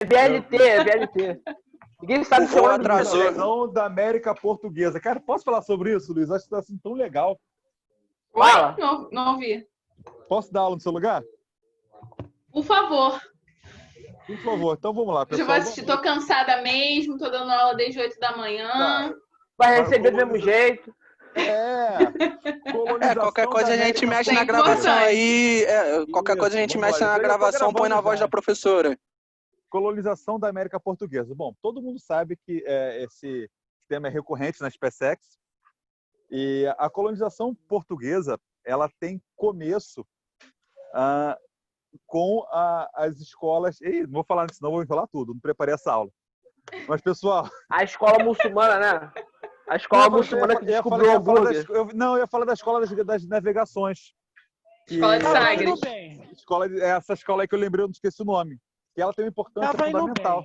VLT, é VLT. Ninguém sabe se é voo uma atrasou. Invasão da América Portuguesa. Cara, posso falar sobre isso, Luiz? Acho que tá assim tão legal. Fala. Oi? Não ouvi. Posso dar aula no seu lugar? Por favor. Por favor. Então vamos lá, Eu já pessoal. vou assistir. Tô cansada mesmo, tô dando aula desde 8 da manhã. Tá. Vai receber do mesmo jeito. Colonização Qualquer coisa a da gente América mexe na É gravação importante. aí. Qualquer coisa a gente Vamos mexe lá. na Eu já tô gravação, põe na gravando voz já. da professora. Colonização da América Portuguesa. Bom, todo mundo sabe que esse tema é recorrente na SpaceX. E a colonização portuguesa, ela tem começo com as escolas... Ei, não vou falar isso, não vou falar tudo, não preparei essa aula. Mas, pessoal... A escola muçulmana, né? A escola muçulmana que descobriu o hambúrguer. Eu ia falar da escola das navegações. Escola de Sagres. Essa escola aí que eu lembrei, eu não esqueci o nome. Que ela tem uma importância fundamental.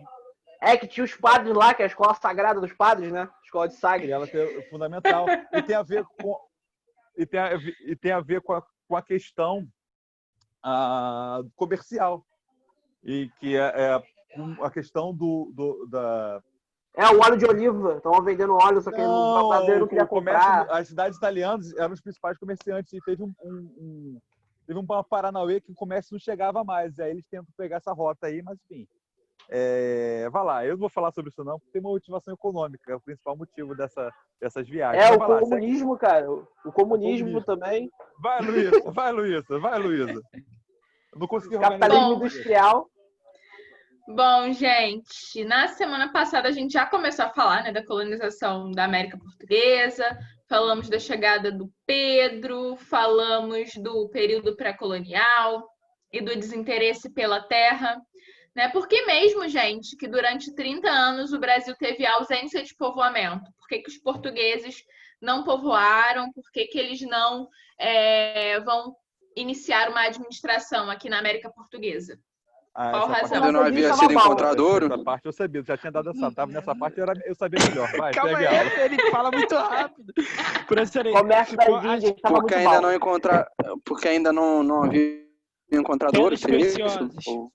É que tinha os padres lá, que é a escola sagrada dos padres, né? Escola de Sagres. Ela é fundamental. E tem a ver com, com a questão comercial. E que é a questão da... É, o óleo de oliva. Estavam vendendo óleo, só que o brasileiro não queria comprar. As cidades italianas eram os principais comerciantes e teve teve um Paranauê que o comércio não chegava mais. Aí eles tentam pegar essa rota aí, mas enfim. Vai lá, eu não vou falar sobre isso não, porque tem uma motivação econômica, é o principal motivo dessas viagens. É, o comunismo, cara. O comunismo também. Vai, Luísa. Eu não consegui Capitalismo industrial. Bom, gente, na semana passada a gente já começou a falar, né, da colonização da América Portuguesa, falamos da chegada do Pedro, falamos do período pré-colonial e do desinteresse pela terra, né? Por que mesmo, gente, que durante 30 anos o Brasil teve ausência de povoamento? Por que os portugueses não povoaram? Por que eles não vão iniciar uma administração aqui na América Portuguesa? Qual razão? Ainda não havia sido encontrado ouro? Essa parte eu sabia, já tinha dado essa tava nessa parte, eu sabia melhor. Vai, Calma pegue aí, a aula. ele fala muito rápido. Comércio das Índias estava Porque muito ainda mal. não porque ainda não havia encontrado ouro, seria isso?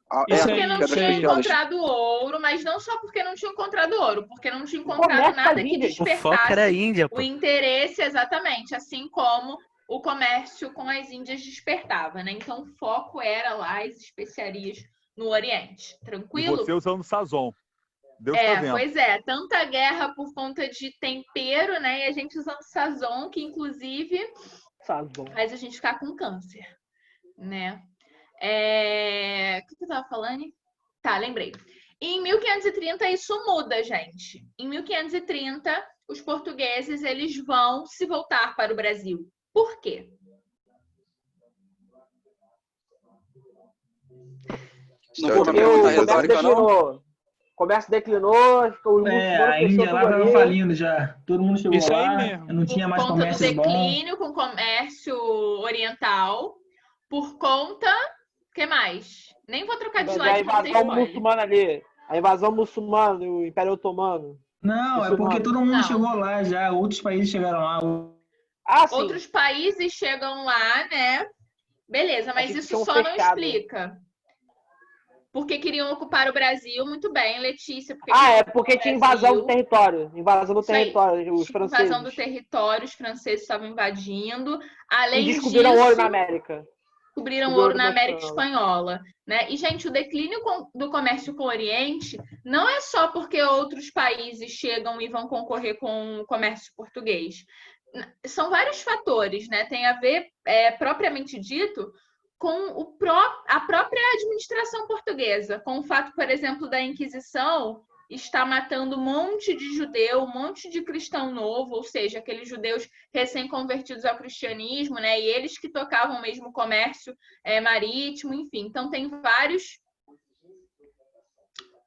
Porque não tinha encontrado ouro, mas não só porque não tinha encontrado ouro, porque não tinha encontrado nada que despertasse o interesse, exatamente, assim como o comércio com as Índias despertava, né? Então o foco era lá as especiarias no Oriente. Tranquilo? E você usando sazon. Deus tá vendo. Pois é, tanta guerra por conta de tempero, né? E a gente usando sazon, que inclusive faz a gente ficar com câncer, né? O que eu tava falando? Tá, lembrei. Em 1530 isso muda, gente. Em 1530, os portugueses eles vão se voltar para o Brasil. Por quê? Porque o comércio declinou, a Índia lá estava falindo já. Todo mundo chegou isso lá, não tinha mais comércio bom. Por conta do declínio com o comércio oriental, por conta... O que mais? Nem vou trocar de slide. A invasão muçulmana ali. A invasão muçulmana, o Império Otomano. Não, é porque todo mundo chegou lá já. Outros países chegaram lá. Outros países chegam lá, né? Beleza, mas isso só não explica. Porque queriam ocupar o Brasil, muito bem, Letícia. Porque tinha invasão do território. Invasão do território, os franceses. Invasão do território, os franceses estavam invadindo. Além disso... E descobriram ouro na América. Descobriram ouro na América Espanhola, né? E, gente, o declínio do comércio com o Oriente não é só porque outros países chegam e vão concorrer com o comércio português. São vários fatores, né? Tem a ver, propriamente dito, com a própria administração portuguesa, com o fato, por exemplo, da Inquisição está matando um monte de judeu, um monte de cristão novo, ou seja, aqueles judeus recém-convertidos ao cristianismo, né? E eles que tocavam mesmo o comércio marítimo, enfim. Então, tem vários...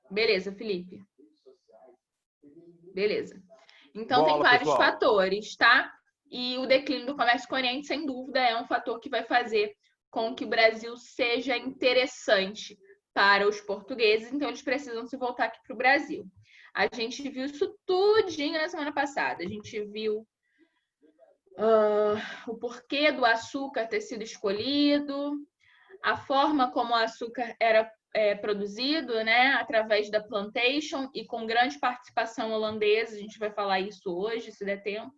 Beleza, Felipe. Beleza. Então, tem vários fatores, tá? E o declínio do comércio com o Oriente, sem dúvida, é um fator que vai fazer com que o Brasil seja interessante para os portugueses, então eles precisam se voltar aqui para o Brasil. A gente viu isso tudinho na semana passada. A gente viu o porquê do açúcar ter sido escolhido, a forma como o açúcar era produzido, né, através da plantation e com grande participação holandesa. A gente vai falar isso hoje, se der tempo.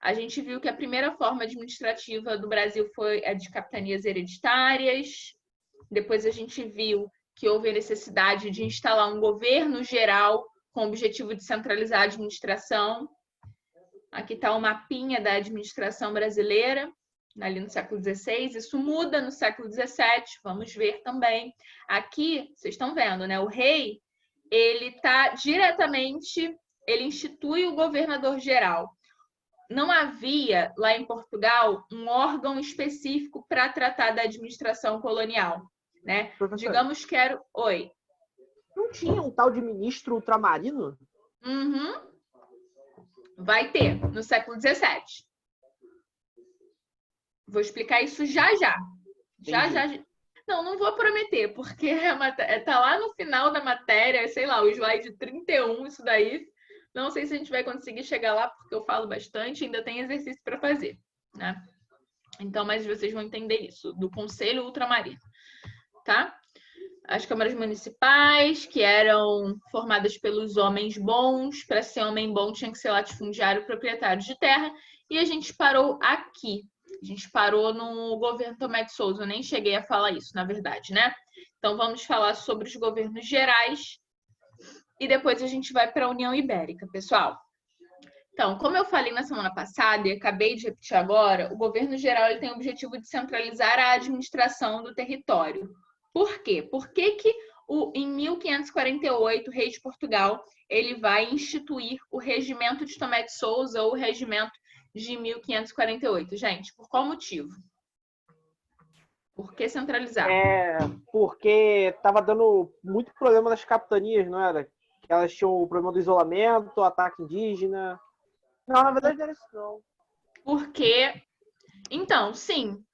A gente viu que a primeira forma administrativa do Brasil foi a de capitanias hereditárias. Depois a gente viu que houve a necessidade de instalar um governo geral com o objetivo de centralizar a administração. Aqui está o mapinha da administração brasileira, ali no século XVI. Isso muda no século XVII, vamos ver também. Aqui, vocês estão vendo, né? O rei, ele está diretamente, ele institui o governador geral. Não havia, lá em Portugal, um órgão específico para tratar da administração colonial, né? Professor, digamos que era... Oi. Não tinha um tal de ministro ultramarino? Uhum. Vai ter, no século XVII. Vou explicar isso já, já. Já. Não vou prometer, porque tá lá no final da matéria, sei lá, o slide 31, isso daí. Não sei se a gente vai conseguir chegar lá, porque eu falo bastante, ainda tem exercício para fazer, né? Então, mas vocês vão entender isso, do Conselho Ultramarino, tá? As câmaras municipais, que eram formadas pelos homens bons. Para ser homem bom, tinha que ser latifundiário, proprietário de terra. E a gente parou aqui. A gente parou no governo Tomé de Souza. Eu nem cheguei a falar isso, na verdade, né? Então, vamos falar sobre os governos gerais. E depois a gente vai para a União Ibérica, pessoal. Então, como eu falei na semana passada e acabei de repetir agora, o governo geral ele tem o objetivo de centralizar a administração do território. Por quê? Por que em 1548, o rei de Portugal ele vai instituir o regimento de Tomé de Souza ou o regimento de 1548? Gente, por qual motivo? Por que centralizar? Porque estava dando muito problema nas capitanias, não era? Que elas tinham o problema do isolamento, ataque indígena. Não, na verdade não era isso, não. Porque... Então, sim,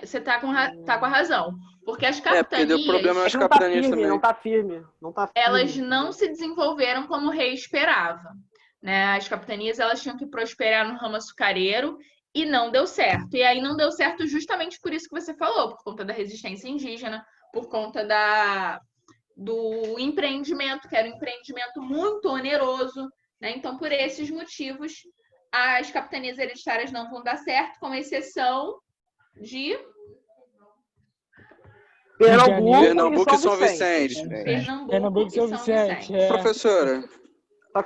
você tá com a razão. Porque as capitanias... porque deu problema nas capitanias também. Não tá firme. Elas não se desenvolveram como o rei esperava, né? As capitanias elas tinham que prosperar no ramo açucareiro e não deu certo. E aí não deu certo justamente por isso que você falou, por conta da resistência indígena, por conta do empreendimento, que era um empreendimento muito oneroso, né? Então, por esses motivos, as capitanias hereditárias não vão dar certo, com exceção de... Pernambuco e São Vicente. Pernambuco e São Vicente. Professora, a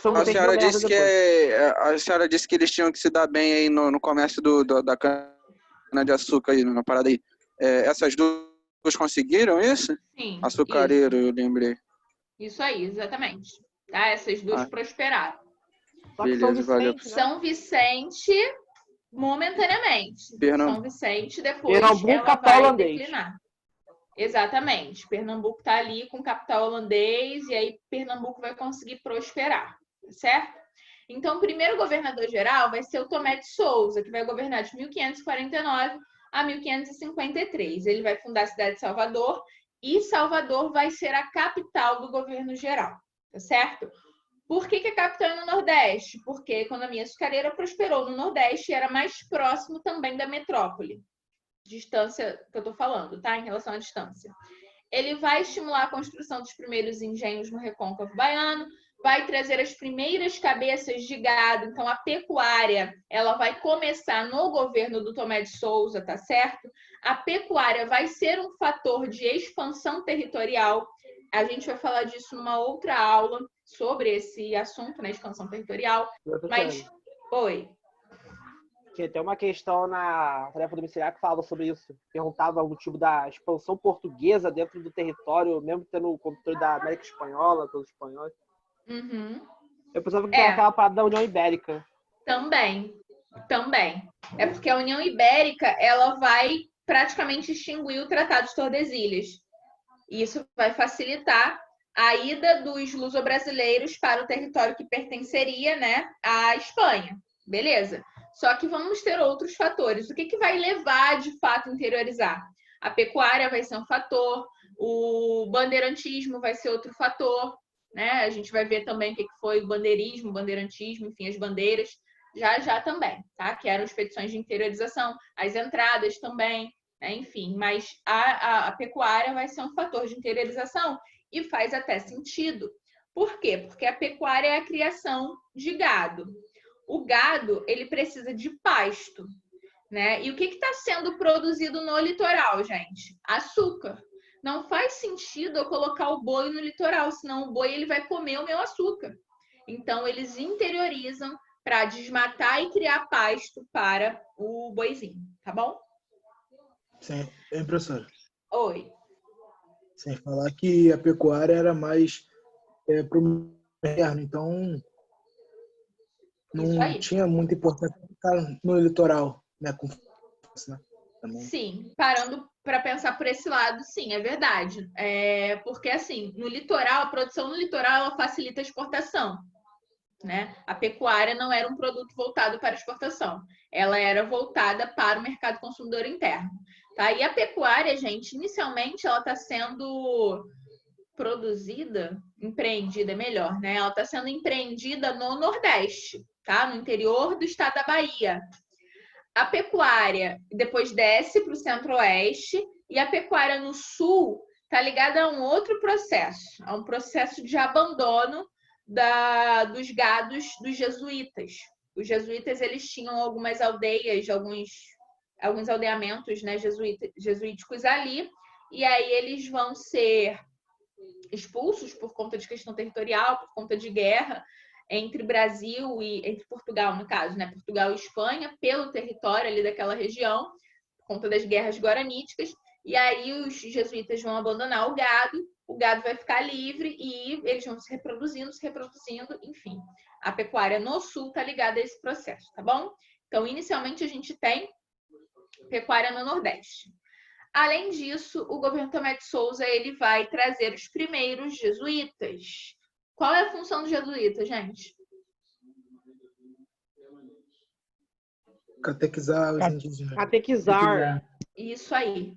senhora disse que eles tinham que se dar bem aí no comércio da cana-de-açúcar aí, na parada aí. Essas duas conseguiram isso? Sim. Açucareiro, isso. eu lembrei. Isso aí, exatamente. Tá? Essas duas prosperaram. Beleza, valeu. São Vicente, momentaneamente. São Vicente, depois Pernambuco, ela capital vai holandês. declinar. Exatamente. Pernambuco está ali com capital holandês e aí Pernambuco vai conseguir prosperar, certo? Então, o primeiro governador-geral vai ser o Tomé de Souza, que vai governar de 1549 a 1553. Ele vai fundar a cidade de Salvador e Salvador vai ser a capital do governo geral, tá certo? Por que a capital é no Nordeste? Porque a economia açucareira prosperou no Nordeste e era mais próximo também da metrópole. Distância que eu estou falando, tá? Em relação à distância. Ele vai estimular a construção dos primeiros engenhos no recôncavo baiano, vai trazer as primeiras cabeças de gado. Então, a pecuária, ela vai começar no governo do Tomé de Souza, tá certo? A pecuária vai ser um fator de expansão territorial. A gente vai falar disso numa outra aula sobre esse assunto, né? Expansão territorial. Mas, oi. Tinha até uma questão na tarefa domiciliar que falava sobre isso. Perguntava o motivo da expansão portuguesa dentro do território, mesmo tendo o controle da América Espanhola, pelos espanhóis. Uhum. Eu pensava que era aquela parada da União Ibérica. Também. É porque a União Ibérica, ela vai praticamente extinguir o Tratado de Tordesilhas. E isso vai facilitar a ida dos luso-brasileiros para o território que pertenceria, né, à Espanha. Beleza? Só que vamos ter outros fatores. O que vai levar, de fato, a interiorizar? A pecuária vai ser um fator, o bandeirantismo vai ser outro fator, né? A gente vai ver também o que foi o bandeirismo, bandeirantismo, enfim, as bandeiras, já também, tá? Que eram expedições de interiorização, as entradas também, Enfim, mas a pecuária vai ser um fator de interiorização e faz até sentido. Por quê? Porque a pecuária é a criação de gado. O gado, ele precisa de pasto, né? E o que está sendo produzido no litoral, gente? Açúcar. Não faz sentido eu colocar o boi no litoral, senão o boi ele vai comer o meu açúcar. Então, eles interiorizam para desmatar e criar pasto para o boizinho, tá bom? Sim. Hein, professora? Oi. Sem falar que a pecuária era mais para o inverno, então não tinha muita importância ficar no litoral, né? Também. Sim, parando para pensar por esse lado, sim, é verdade. Porque, assim, no litoral, a produção no litoral ela facilita a exportação, né? A pecuária não era um produto voltado para exportação, ela era voltada para o mercado consumidor interno. Tá? E a pecuária, gente, inicialmente ela está sendo produzida, empreendida melhor, né? Ela está sendo empreendida no Nordeste, tá? No interior do estado da Bahia. A pecuária depois desce para o Centro-Oeste e a pecuária no Sul está ligada a um outro processo, a um processo de abandono dos gados dos jesuítas. Os jesuítas eles tinham algumas aldeias, alguns aldeamentos, né, jesuíticos ali, e aí eles vão ser expulsos por conta de questão territorial, por conta de guerra entre Brasil e entre Portugal, no caso, né? Portugal e Espanha, pelo território ali daquela região, por conta das guerras guaraníticas. E aí os jesuítas vão abandonar o gado vai ficar livre e eles vão se reproduzindo, enfim. A pecuária no sul está ligada a esse processo, tá bom? Então, inicialmente, a gente tem pecuária no Nordeste. Além disso, o governo Tomé de Souza ele vai trazer os primeiros jesuítas. Qual é a função do jesuíta, gente? Catequizar os indígenas. Catequizar. Isso aí.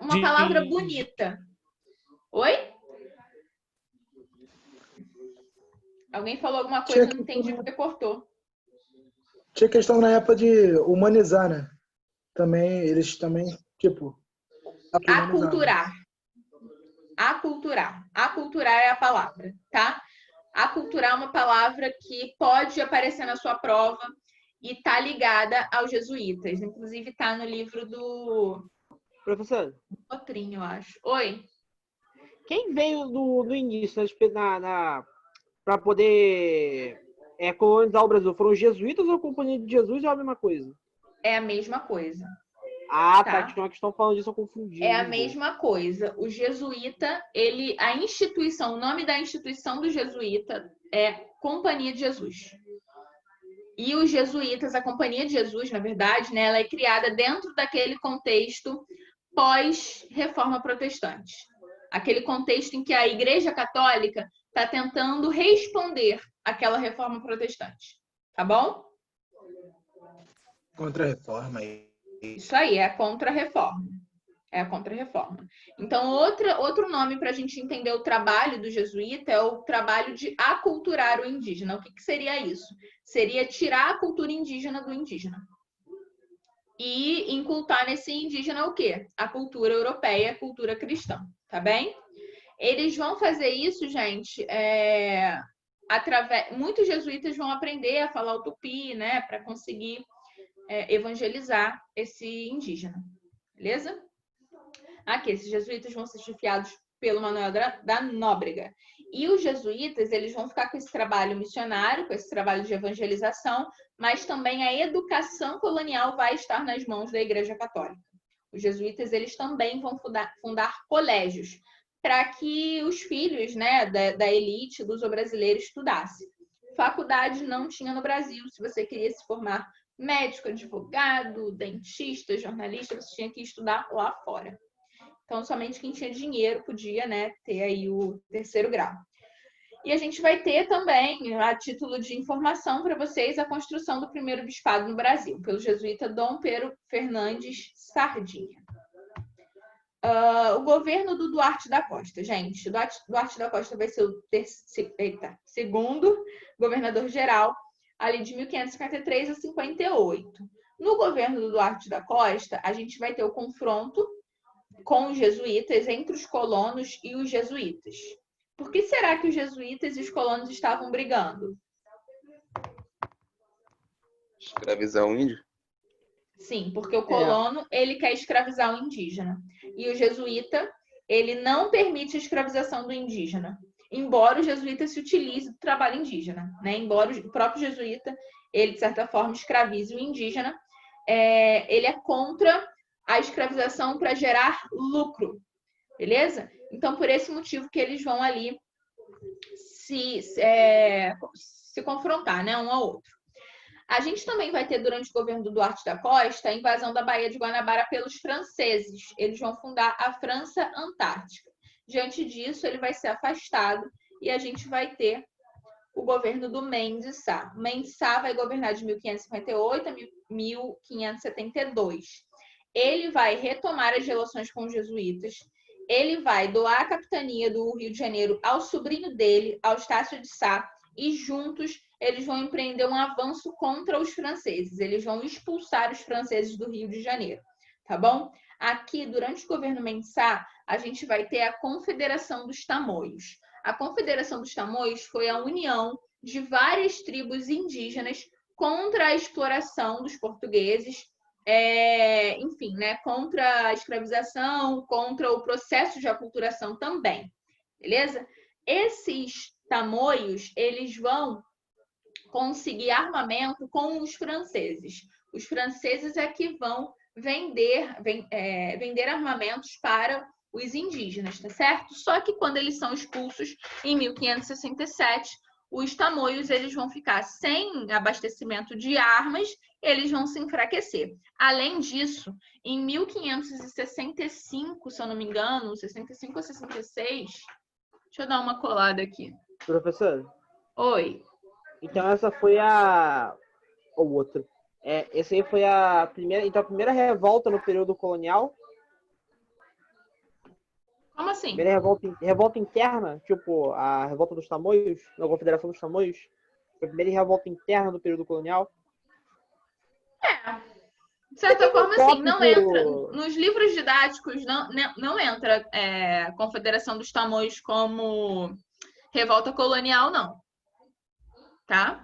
Uma palavra bonita. Oi? Alguém falou alguma coisa, eu não entendi porque cortou. Tinha questão na época de humanizar, né? Também, eles também, tipo... Aculturar. Aculturar é a palavra, tá? Aculturar é uma palavra que pode aparecer na sua prova e tá ligada aos jesuítas. Inclusive tá no livro do... Professor? Outrinho, eu acho. Oi? Quem veio do início para poder colonizar o Brasil? Foram os jesuítas ou a Companhia de Jesus ou a mesma coisa? É a mesma coisa. Ah, tá. Tinha uma questão falando disso, eu confundi. É a mesma coisa. O jesuíta, a instituição, o nome da instituição do jesuíta é Companhia de Jesus. E os jesuítas, a Companhia de Jesus, na verdade, né, ela é criada dentro daquele contexto pós-reforma protestante. Aquele contexto em que a Igreja Católica está tentando responder àquela reforma protestante. Tá bom? Contra-reforma. Isso aí, é a contra-reforma. É a contra-reforma. Então, outro nome para a gente entender o trabalho do jesuíta é o trabalho de aculturar o indígena. O que seria isso? Seria tirar a cultura indígena do indígena. E incultar nesse indígena o quê? A cultura europeia, a cultura cristã. Tá bem? Eles vão fazer isso, gente, muitos jesuítas vão aprender a falar o tupi, né? Para conseguir evangelizar esse indígena. Beleza? Aqui, esses jesuítas vão ser chefiados pelo Manuel da Nóbrega. E os jesuítas, eles vão ficar com esse trabalho missionário, com esse trabalho de evangelização, mas também a educação colonial vai estar nas mãos da Igreja Católica. Os jesuítas, eles também vão fundar colégios para que os filhos, né, da elite luso-brasileira estudassem. Faculdade não tinha no Brasil. Se você queria se formar médico, advogado, dentista, jornalista, você tinha que estudar lá fora. Então, somente quem tinha dinheiro podia, né, ter aí o 3º grau. E a gente vai ter também, a título de informação para vocês, a construção do primeiro bispado no Brasil, pelo jesuíta Dom Pedro Fernandes Sardinha. O governo do Duarte da Costa. Gente, Duarte da Costa vai ser o segundo governador-geral, ali de 1553 a 58. No governo do Duarte da Costa, a gente vai ter o confronto com os jesuítas, entre os colonos e os jesuítas. Por que será que os jesuítas e os colonos estavam brigando? Escravizar o índio? Sim, porque o colono, ele quer escravizar o indígena. E o jesuíta, ele não permite a escravização do indígena. Embora o jesuíta se utilize do trabalho indígena, né? Embora o próprio jesuíta, ele, de certa forma, escravize o indígena, ele é contra a escravização para gerar lucro. Beleza? Então, por esse motivo que eles vão ali se confrontar, né, um ao outro. A gente também vai ter, durante o governo do Duarte da Costa, a invasão da Baía de Guanabara pelos franceses. Eles vão fundar a França Antártica. Diante disso, ele vai ser afastado e a gente vai ter o governo do Mendes Sá. Mendes Sá vai governar de 1558 a 1572. Ele vai retomar as relações com os jesuítas. Ele vai doar a capitania do Rio de Janeiro ao sobrinho dele, ao Estácio de Sá, e juntos eles vão empreender um avanço contra os franceses. Eles vão expulsar os franceses do Rio de Janeiro, tá bom? Aqui, durante o governo Mendes Sá, a gente vai ter a Confederação dos Tamoios. A Confederação dos Tamoios foi a união de várias tribos indígenas contra a exploração dos portugueses, enfim, né, contra a escravização, contra o processo de aculturação também, beleza? Esses tamoios, eles vão conseguir armamento com os franceses. Os franceses é que vão vender armamentos para os indígenas, tá certo? Só que quando eles são expulsos em 1567, os tamoios eles vão ficar sem abastecimento de armas, eles vão se enfraquecer. Além disso, em 1565, se eu não me engano, 65 ou 66, deixa eu dar uma colada aqui. Professor? Oi. Então essa foi a... ou outra. Essa aí foi a primeira... Então a primeira revolta no período colonial. Como assim? Primeira revolta interna, tipo a revolta dos Tamoios, na Confederação dos Tamoios. Foi a primeira revolta interna do período colonial. De certa forma, assim, não entra. Nos livros didáticos, não entra a Confederação dos Tamoios como revolta colonial, não. Tá?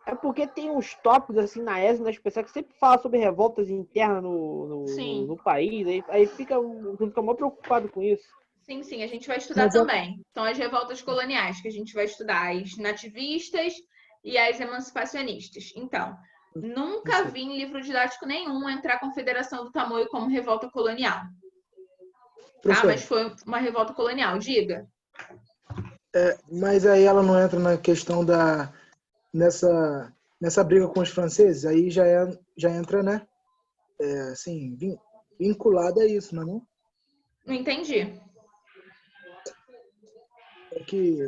É porque tem uns tópicos, assim, na ESA, nas pessoas que sempre falam sobre revoltas internas no país, aí fica mó preocupado com isso. Sim, sim, a gente vai estudar também. São as revoltas coloniais, que a gente vai estudar as nativistas e as emancipacionistas. Então, nunca vi em livro didático nenhum entrar a Confederação do Tamoio como revolta colonial. Tá? Mas foi uma revolta colonial, diga. Mas aí ela não entra na questão nessa briga com os franceses, aí já entra, né? Assim, vinculada a isso, não é não? Não entendi. É que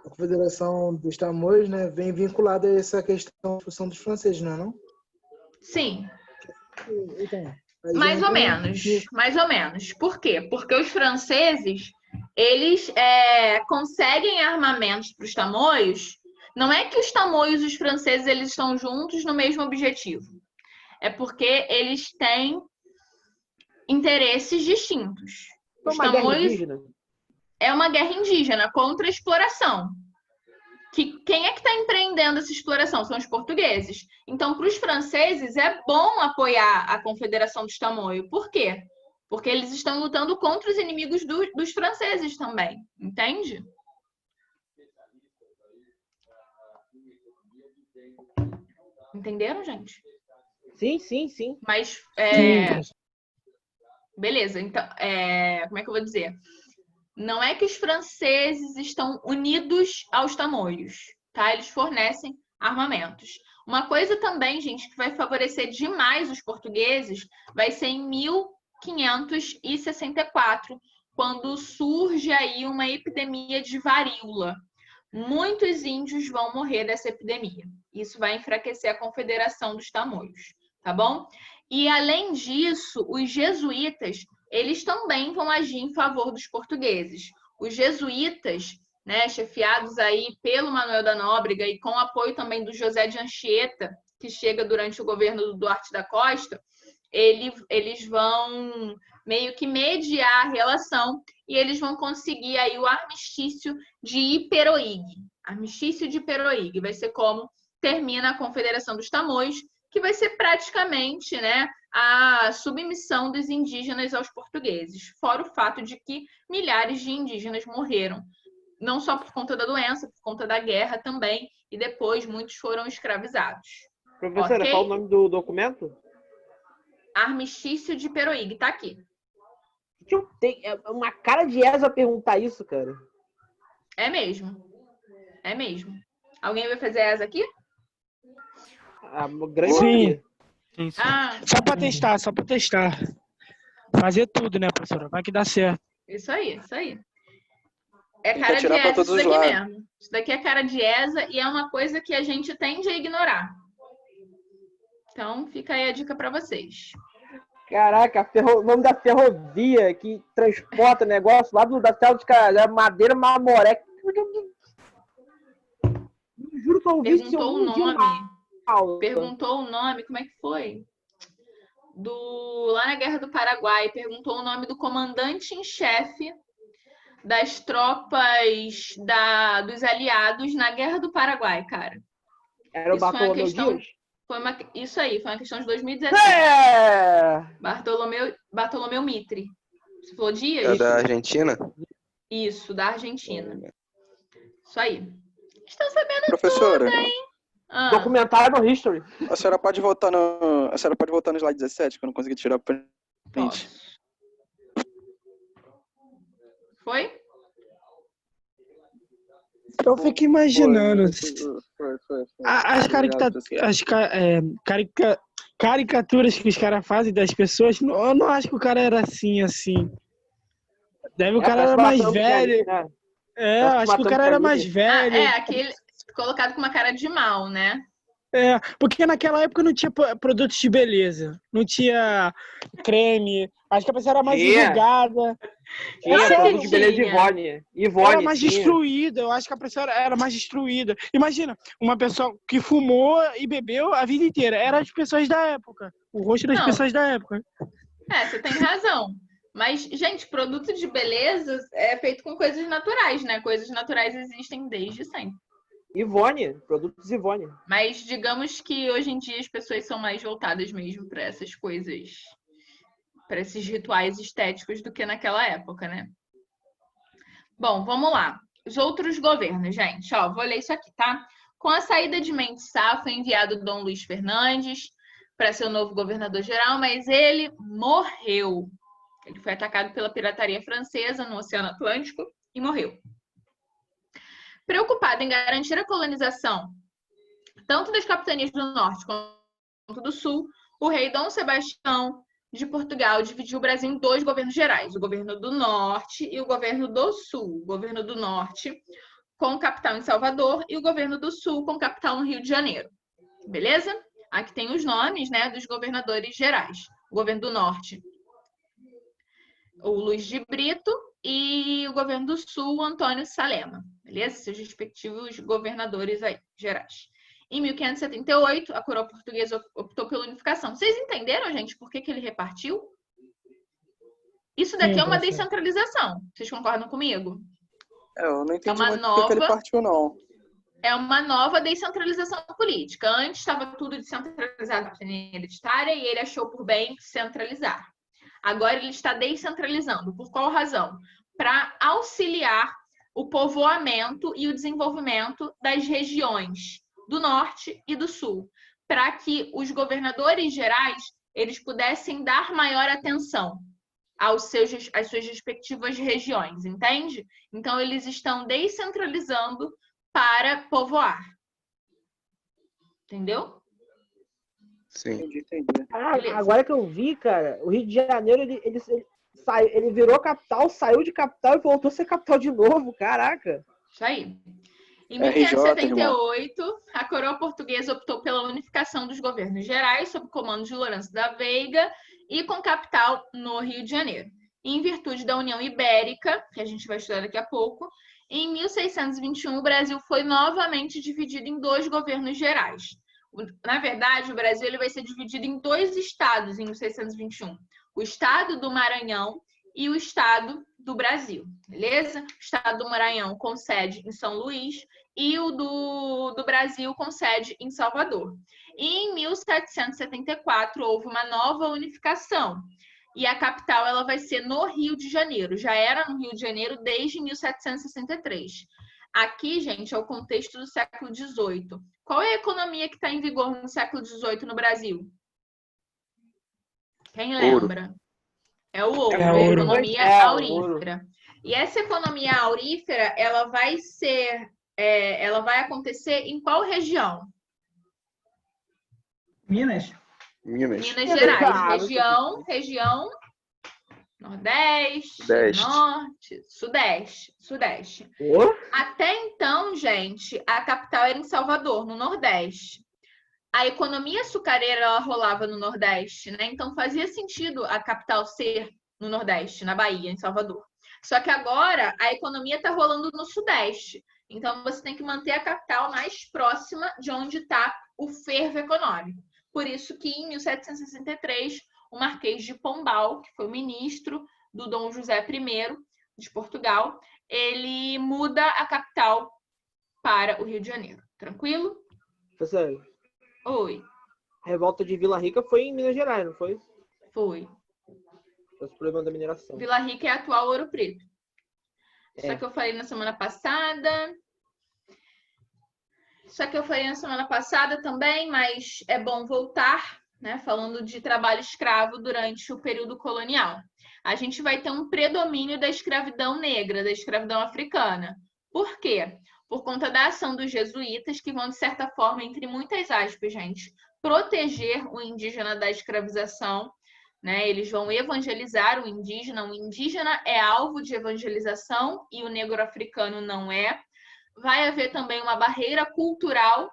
a Confederação dos Tamoios, né, vem vinculada a essa questão da expulsão dos franceses, não é não? Sim. Então, mais ou menos. Por quê? Porque os franceses, eles conseguem armamentos para os tamoios. Não é que os tamoios e os franceses eles estão juntos no mesmo objetivo. É porque eles têm interesses distintos. Os tamoios é uma guerra indígena contra a exploração. Quem é que está empreendendo essa exploração? São os portugueses. Então, para os franceses, é bom apoiar a Confederação dos Tamoios. Por quê? Porque eles estão lutando contra os inimigos dos franceses também. Entende? Entenderam, gente? Sim. Mas, beleza. Então, como é que eu vou dizer? Não é que os franceses estão unidos aos tamoios, tá? Eles fornecem armamentos. Uma coisa também, gente, que vai favorecer demais os portugueses vai ser em 1564, quando surge aí uma epidemia de varíola. Muitos índios vão morrer dessa epidemia. Isso vai enfraquecer a Confederação dos Tamoios, tá bom? E, além disso, os jesuítas, eles também vão agir em favor dos portugueses. Os jesuítas, né, chefiados aí pelo Manuel da Nóbrega e com apoio também do José de Anchieta, que chega durante o governo do Duarte da Costa, eles vão meio que mediar a relação e eles vão conseguir aí o armistício de Iperoig. Armistício de Iperoig vai ser como termina a Confederação dos Tamoios, que vai ser praticamente, né, a submissão dos indígenas aos portugueses, fora o fato de que milhares de indígenas morreram, não só por conta da doença, por conta da guerra também, e depois muitos foram escravizados. Professora, Okay? qual o nome do documento? Armistício de Iperoig, tá aqui. É uma cara de ESA perguntar isso, cara. É mesmo. É mesmo. Alguém vai fazer essa aqui? Sim. Sim. Só para testar. Fazer tudo, né, professora? Vai que dá certo. Isso aí. É cara de ESA isso daqui mesmo. Isso daqui é cara de ESA e é uma coisa que a gente tende a ignorar. Então, fica aí a dica para vocês. Caraca, o nome da ferrovia que transporta negócio lá da Selva de Madeira, Mamoré. Juro que eu ouvi isso Perguntou o nome, como é que foi? Lá na Guerra do Paraguai, perguntou o nome do comandante em chefe das tropas dos aliados na Guerra do Paraguai, cara. Era o Bartolomeu Dias? Isso aí, foi uma questão de 2017. Bartolomeu Mitre. Você falou Dias? É da Argentina? Isso, da Argentina. Isso aí. Estão sabendo Professora, tudo, hein? Documentário no History. A senhora pode voltar no slide 17, que eu não consegui tirar o print. Foi? Eu fico imaginando Foi. as caricaturas que os caras fazem das pessoas. Eu não acho que o cara era assim. O cara era mais velho. Acho que o cara era mais velho. Aquele colocado com uma cara de mal, né? Porque naquela época não tinha produtos de beleza. Não tinha creme. Acho que a pessoa era mais enrugada. Tinha produto de beleza Ivone. Era mais destruída. Eu acho que a pessoa era mais destruída. Imagina, uma pessoa que fumou e bebeu a vida inteira. Era as pessoas da época. O rosto das pessoas da época. Você tem razão. Mas, gente, produto de beleza é feito com coisas naturais, né? Coisas naturais existem desde sempre. Ivone, produtos Ivone. Mas digamos que hoje em dia as pessoas são mais voltadas mesmo para essas coisas, para esses rituais estéticos do que naquela época, né? Bom, vamos lá. Os outros governos, gente. Vou ler isso aqui, tá? Com a saída de Mendes Sá, foi enviado Dom Luiz Fernandes para ser o novo governador-geral, mas ele morreu. Ele foi atacado pela pirataria francesa no Oceano Atlântico e morreu. Preocupado em garantir a colonização tanto das capitanias do Norte quanto do Sul, o rei Dom Sebastião de Portugal dividiu o Brasil em 2 governos gerais, o governo do Norte e o governo do Sul. O governo do Norte com capital em Salvador e o governo do Sul com capital no Rio de Janeiro. Beleza? Aqui tem os nomes, né, dos governadores gerais. O governo do Norte, o Luiz de Brito, e o governo do Sul, o Antônio Salema. Beleza? Seus respectivos governadores aí, gerais. Em 1578, a coroa portuguesa optou pela unificação. Vocês entenderam, gente, por que ele repartiu? Isso daqui é uma descentralização. Vocês concordam comigo? Eu não entendi muito por que ele partiu, não. É uma nova descentralização política. Antes estava tudo descentralizado na hereditária e ele achou por bem centralizar. Agora ele está descentralizando. Por qual razão? Para auxiliar o povoamento e o desenvolvimento das regiões do Norte e do Sul, para que os governadores gerais eles pudessem dar maior atenção às suas respectivas regiões, entende? Então, eles estão descentralizando para povoar. Entendeu? Sim. Entendi. Agora que eu vi, cara, o Rio de Janeiro, ele virou capital, saiu de capital e voltou a ser capital de novo. Caraca. Isso aí. Em 1578, a coroa portuguesa optou pela unificação dos governos gerais sob o comando de Lourenço da Veiga e com capital no Rio de Janeiro. Em virtude da União Ibérica, que a gente vai estudar daqui a pouco, em 1621 o Brasil foi novamente dividido em 2 governos gerais. Na verdade, o Brasil ele vai ser dividido em 2 estados em 1621. O estado do Maranhão e o estado do Brasil, beleza? O estado do Maranhão com sede em São Luís e o do Brasil com sede em Salvador. E em 1774 houve uma nova unificação. E a capital ela vai ser no Rio de Janeiro. Já era no Rio de Janeiro desde 1763. Aqui, gente, é o contexto do século XVIII. Qual é a economia que está em vigor no século XVIII no Brasil? Quem lembra? É o ouro, a economia aurífera. E essa economia aurífera, ela vai acontecer em qual região? Minas Gerais. Região Nordeste, Norte, Sudeste. Até então, gente, a capital era em Salvador, no Nordeste. A economia açucareira ela rolava no Nordeste, né? Então fazia sentido a capital ser no Nordeste, na Bahia, em Salvador. Só que agora a economia está rolando no Sudeste. Então você tem que manter a capital mais próxima de onde está o fervo econômico. Por isso que em 1763 o Marquês de Pombal, que foi o ministro do Dom José I de Portugal, ele muda a capital para o Rio de Janeiro. Tranquilo? Professor, Oi. a revolta de Vila Rica foi em Minas Gerais, não foi? Foi. Foi o problema da mineração. Vila Rica é a atual Ouro Preto. Só que eu falei na semana passada. Também, mas é bom voltar, né? Falando de trabalho escravo durante o período colonial. A gente vai ter um predomínio da escravidão negra, da escravidão africana. Por quê? Por conta da ação dos jesuítas, que vão, de certa forma, entre muitas aspas, gente, proteger o indígena da escravização, né? Eles vão evangelizar o indígena é alvo de evangelização e o negro africano não é. Vai haver também uma barreira cultural.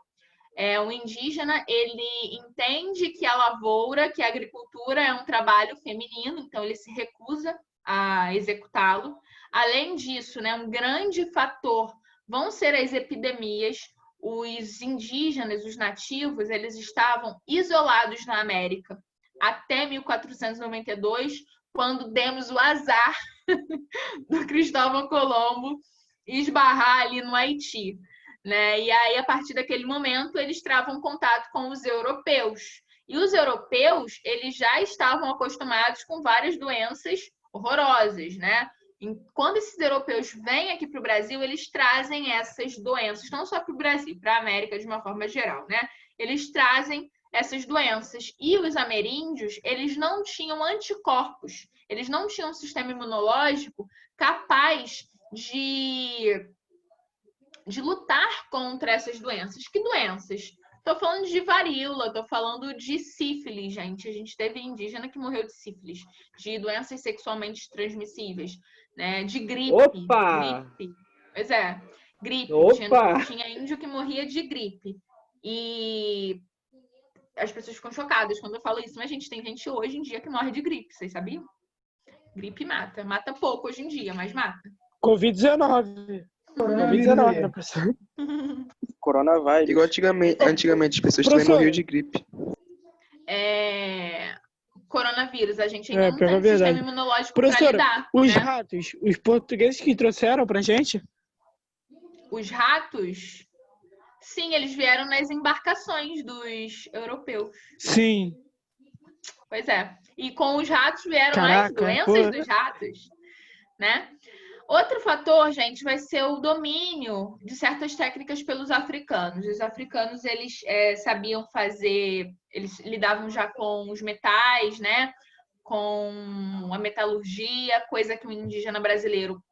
O indígena, ele entende que a lavoura, que a agricultura é um trabalho feminino, então ele se recusa a executá-lo. Além disso, né, um grande fator vão ser as epidemias. Os indígenas, os nativos, eles estavam isolados na América até 1492, quando demos o azar do Cristóvão Colombo esbarrar ali no Haiti, né? E aí, a partir daquele momento, eles travam contato com os europeus. E os europeus, eles já estavam acostumados com várias doenças horrorosas, né? Quando esses europeus vêm aqui para o Brasil, eles trazem essas doenças, não só para o Brasil, para a América de uma forma geral, né? Eles trazem essas doenças. E os ameríndios, eles não tinham anticorpos, eles não tinham um sistema imunológico capaz de lutar contra essas doenças. Que doenças? Estou falando de varíola, estou falando de sífilis, gente. A gente teve indígena que morreu de sífilis, de doenças sexualmente transmissíveis, né? De gripe. Opa! Gripe. Pois é, gripe. Opa! Tinha índio que morria de gripe. E as pessoas ficam chocadas quando eu falo isso, mas, gente, tem gente hoje em dia que morre de gripe, vocês sabiam? Gripe mata. Mata pouco hoje em dia, mas mata. Covid-19. Covid-19, professor. Coronavírus. Igual antigamente as pessoas também morriam de gripe. Coronavírus, a gente ainda não tem sistema imunológico para lidar. Os ratos, os portugueses que trouxeram pra gente? Os ratos? Sim, eles vieram nas embarcações dos europeus. Sim. Pois é. E com os ratos vieram as doenças dos ratos, né? Outro fator, gente, vai ser o domínio de certas técnicas pelos africanos. Os africanos, eles sabiam fazer, eles lidavam já com os metais, né? Com a metalurgia, coisa que o indígena brasileiro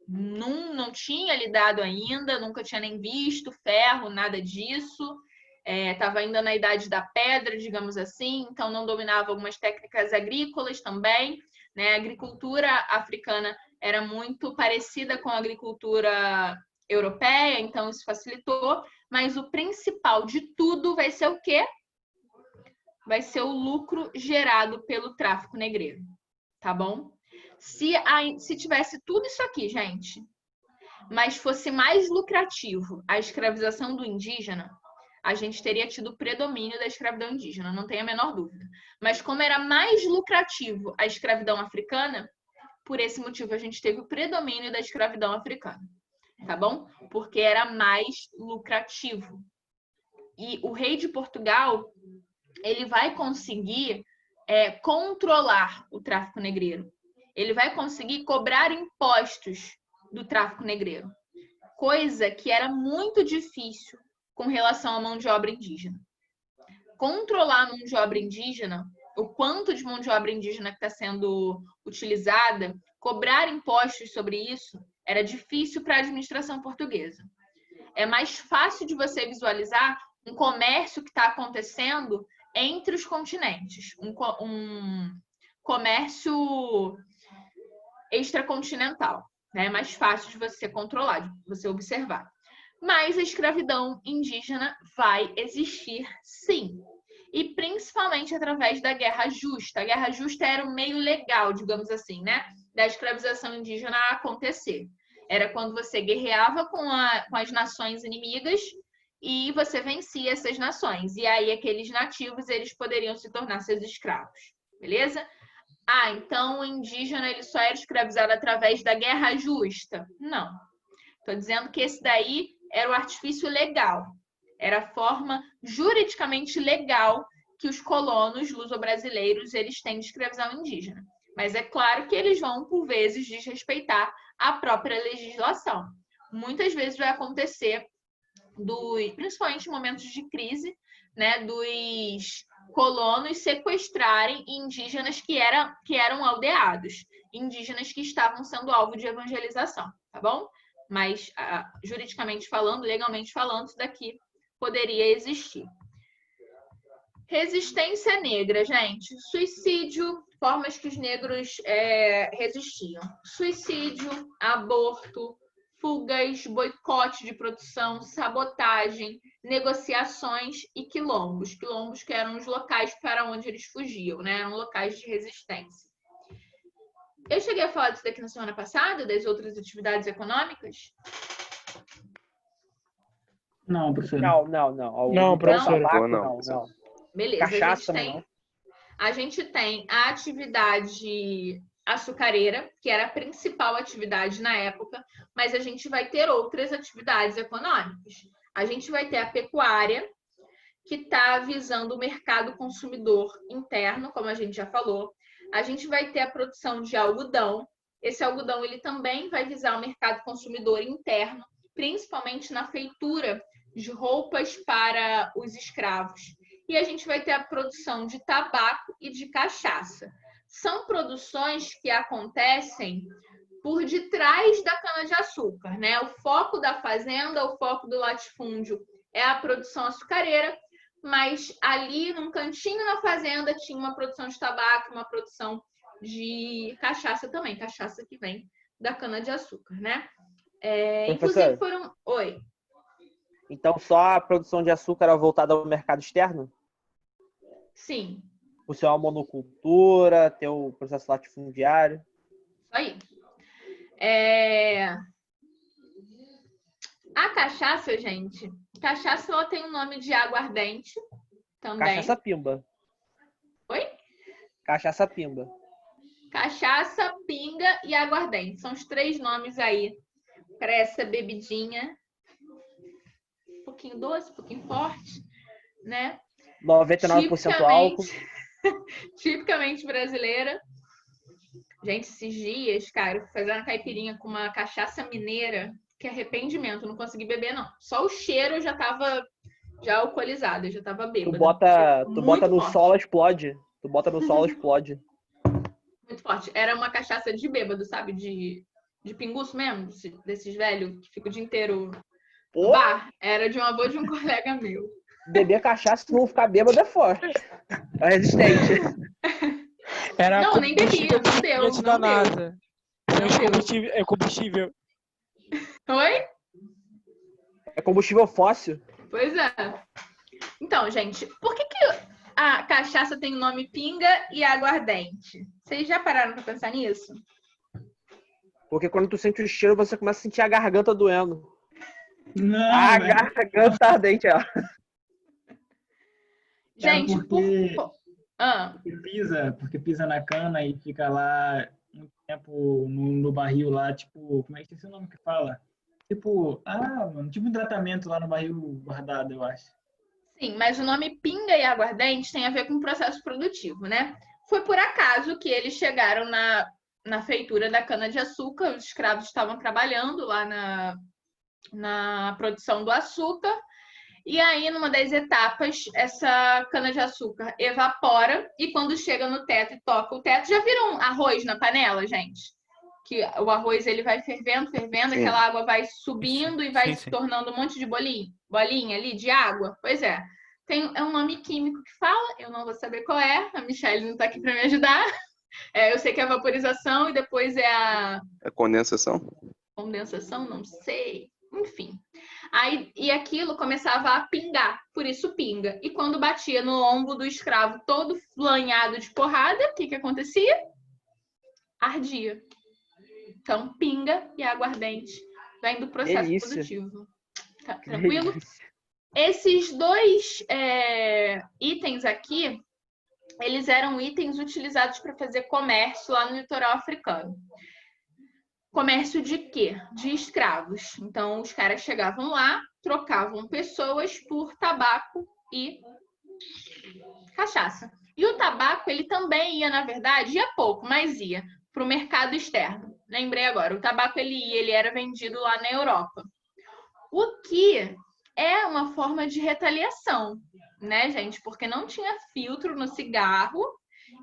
não tinha lidado ainda, nunca tinha nem visto ferro, nada disso. Estava ainda na idade da pedra, digamos assim, então não dominava algumas técnicas agrícolas também, né? A agricultura africana era muito parecida com a agricultura europeia, então isso facilitou, mas o principal de tudo vai ser o quê? Vai ser o lucro gerado pelo tráfico negreiro, tá bom? Se tivesse tudo isso aqui, gente, mas fosse mais lucrativo a escravização do indígena, a gente teria tido o predomínio da escravidão indígena, não tem a menor dúvida. Mas como era mais lucrativo a escravidão africana, por esse motivo a gente teve o predomínio da escravidão africana, tá bom? Porque era mais lucrativo. E o rei de Portugal, ele vai conseguir controlar o tráfico negreiro. Ele vai conseguir cobrar impostos do tráfico negreiro, coisa que era muito difícil com relação à mão de obra indígena. Controlar a mão de obra indígena, o quanto de mão de obra indígena que está sendo utilizada, cobrar impostos sobre isso, era difícil para a administração portuguesa. É mais fácil de você visualizar um comércio que está acontecendo entre os continentes, um comércio extracontinental, né? É mais fácil de você controlar, de você observar. Mas a escravidão indígena vai existir, sim. E principalmente através da Guerra Justa. A Guerra Justa era o meio legal, digamos assim, né? Da escravização indígena acontecer. Era quando você guerreava com as nações inimigas e você vencia essas nações. E aí aqueles nativos, eles poderiam se tornar seus escravos. Beleza? Ah, então o indígena ele só era escravizado através da Guerra Justa? Não. Estou dizendo que esse daí era o artifício legal. Era a forma juridicamente legal que os colonos luso-brasileiros eles têm de escravizar o indígena. Mas é claro que eles vão, por vezes, desrespeitar a própria legislação. Muitas vezes vai acontecer, principalmente em momentos de crise, né, dos colonos sequestrarem indígenas que eram aldeados, indígenas que estavam sendo alvo de evangelização, tá bom? Mas, juridicamente falando, legalmente falando, isso daqui poderia existir. Resistência negra, gente. Suicídio, formas que os negros resistiam. Suicídio, aborto, fugas, boicote de produção, sabotagem, negociações e quilombos. Quilombos que eram os locais para onde eles fugiam, né? Eram locais de resistência. Eu cheguei a falar disso daqui na semana passada, das outras atividades econômicas? Não, professor. Não, professor. Não. Beleza. Cachaça, a gente tem a atividade açucareira, que era a principal atividade na época, mas a gente vai ter outras atividades econômicas. A gente vai ter a pecuária, que está visando o mercado consumidor interno, como a gente já falou. A gente vai ter a produção de algodão. Esse algodão ele também vai visar o mercado consumidor interno, principalmente na feitura de roupas para os escravos. E a gente vai ter a produção de tabaco e de cachaça. São produções que acontecem por detrás da cana-de-açúcar, né? O foco da fazenda, o foco do latifúndio é a produção açucareira, mas ali num cantinho na fazenda tinha uma produção de tabaco, uma produção de cachaça também, cachaça que vem da cana-de-açúcar, né? Inclusive foram... Oi. Então só a produção de açúcar era voltada ao mercado externo? Sim. Por ser uma monocultura, ter o processo latifundiário? Isso aí. A cachaça, gente, cachaça ela tem o nome de aguardente também. Cachaça pimba. Oi? Cachaça pimba. Cachaça, pinga e aguardente. São os três nomes aí para essa bebidinha. Um pouquinho doce, um pouquinho forte, né? 99% álcool. Tipicamente brasileira. Gente, esses dias, cara, eu fui fazer uma caipirinha com uma cachaça mineira. Que arrependimento, eu não consegui beber, não. Só o cheiro eu já tava alcoolizada, eu já tava bêbada. Tu bota no sol, explode. Tu bota no sol, explode. Muito forte. Era uma cachaça de bêbado, sabe? De pinguço mesmo, desses velhos que ficam o dia inteiro no bar. Era de um avô de um colega meu. Beber cachaça e não ficar bêbado é forte. É resistente. Não, nem bebi, não deu. Não deu. É combustível. Oi? É combustível fóssil. Pois é. Então, gente, por que a cachaça tem o nome pinga e aguardente? Vocês já pararam pra pensar nisso? Porque quando tu sente o cheiro, você começa a sentir a garganta doendo. Não, garganta ardente, ó. Gente, porque pisa na cana e fica lá muito tempo no barril lá, tipo, como é que é o nome que fala? Tipo, tipo um tratamento lá no barril guardado, eu acho. Sim, mas o nome pinga e aguardente tem a ver com o processo produtivo, né? Foi por acaso que eles chegaram na feitura da cana-de-açúcar, os escravos estavam trabalhando lá na produção do açúcar, e aí, numa das etapas, essa cana-de-açúcar evapora, e quando chega no teto e toca o teto, já virou um arroz na panela, gente? Que o arroz ele vai fervendo, aquela água vai subindo e vai se tornando um monte de bolinha ali de água. Pois é. É um nome químico que fala, eu não vou saber qual é, a Michelle não está aqui para me ajudar. Eu sei que é a vaporização e depois é a... É condensação? Condensação, não sei. Enfim. E aquilo começava a pingar, por isso pinga. E quando batia no lombo do escravo todo lanhado de porrada, o que acontecia? Ardia. Então, pinga e aguardente vem do processo produtivo. Tá tranquilo? Esses dois itens aqui, eles eram itens utilizados para fazer comércio lá no litoral africano. Comércio de quê? De escravos. Então, os caras chegavam lá, trocavam pessoas por tabaco e cachaça. E o tabaco, ele também ia, na verdade, ia pouco, mas ia para o mercado externo. Lembrei agora, o tabaco ele era vendido lá na Europa. O que é uma forma de retaliação, né, gente? Porque não tinha filtro no cigarro.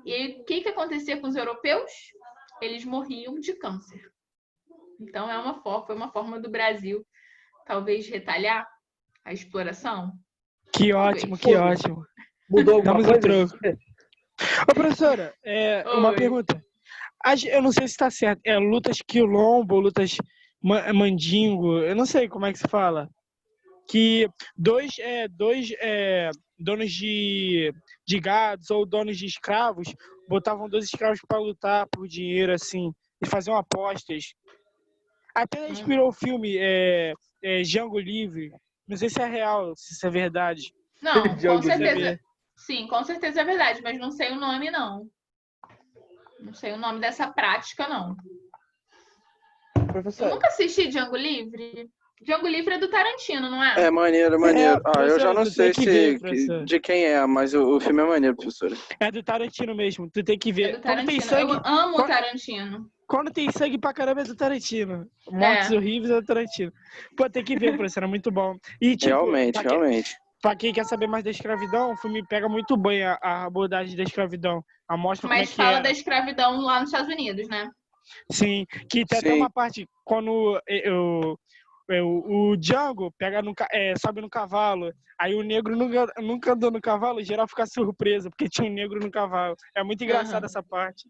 E o que acontecia com os europeus? Eles morriam de câncer. Então, foi uma forma do Brasil, talvez, retaliar a exploração. Que ótimo, que ótimo. Mudou alguma coisa? Ô, professora, uma pergunta. Eu não sei se está certo. Lutas quilombo, lutas mandingo, eu não sei como é que se fala. Que dois donos de gados ou donos de escravos botavam 2 escravos para lutar por dinheiro, assim, e faziam apostas. Até inspirou o filme Django Livre. Não sei se é real, se isso é verdade. Não, com certeza. Sim, com certeza é verdade, mas não sei o nome, não. Não sei o nome dessa prática, não. Professor. Eu nunca assisti Django Livre. Django Livre é do Tarantino, não é? É maneiro. Eu já não sei de quem é, mas o filme é maneiro, professora. É do Tarantino mesmo, tu tem que ver. É do Tarantino. Eu amo o Tarantino. Quando tem sangue pra caramba é do Tarantino. Mortes horríveis é do Tarantino. Pô, tem que ver, professor, é muito bom. E, tipo, realmente. Pra quem quer saber mais da escravidão, o filme pega muito bem a abordagem da escravidão. Mostra como é que fala da escravidão lá nos Estados Unidos, né? Sim, que tem até uma parte quando o Django sobe no cavalo, aí o negro nunca andou no cavalo, geral fica surpreso, porque tinha um negro no cavalo. É muito engraçado essa parte.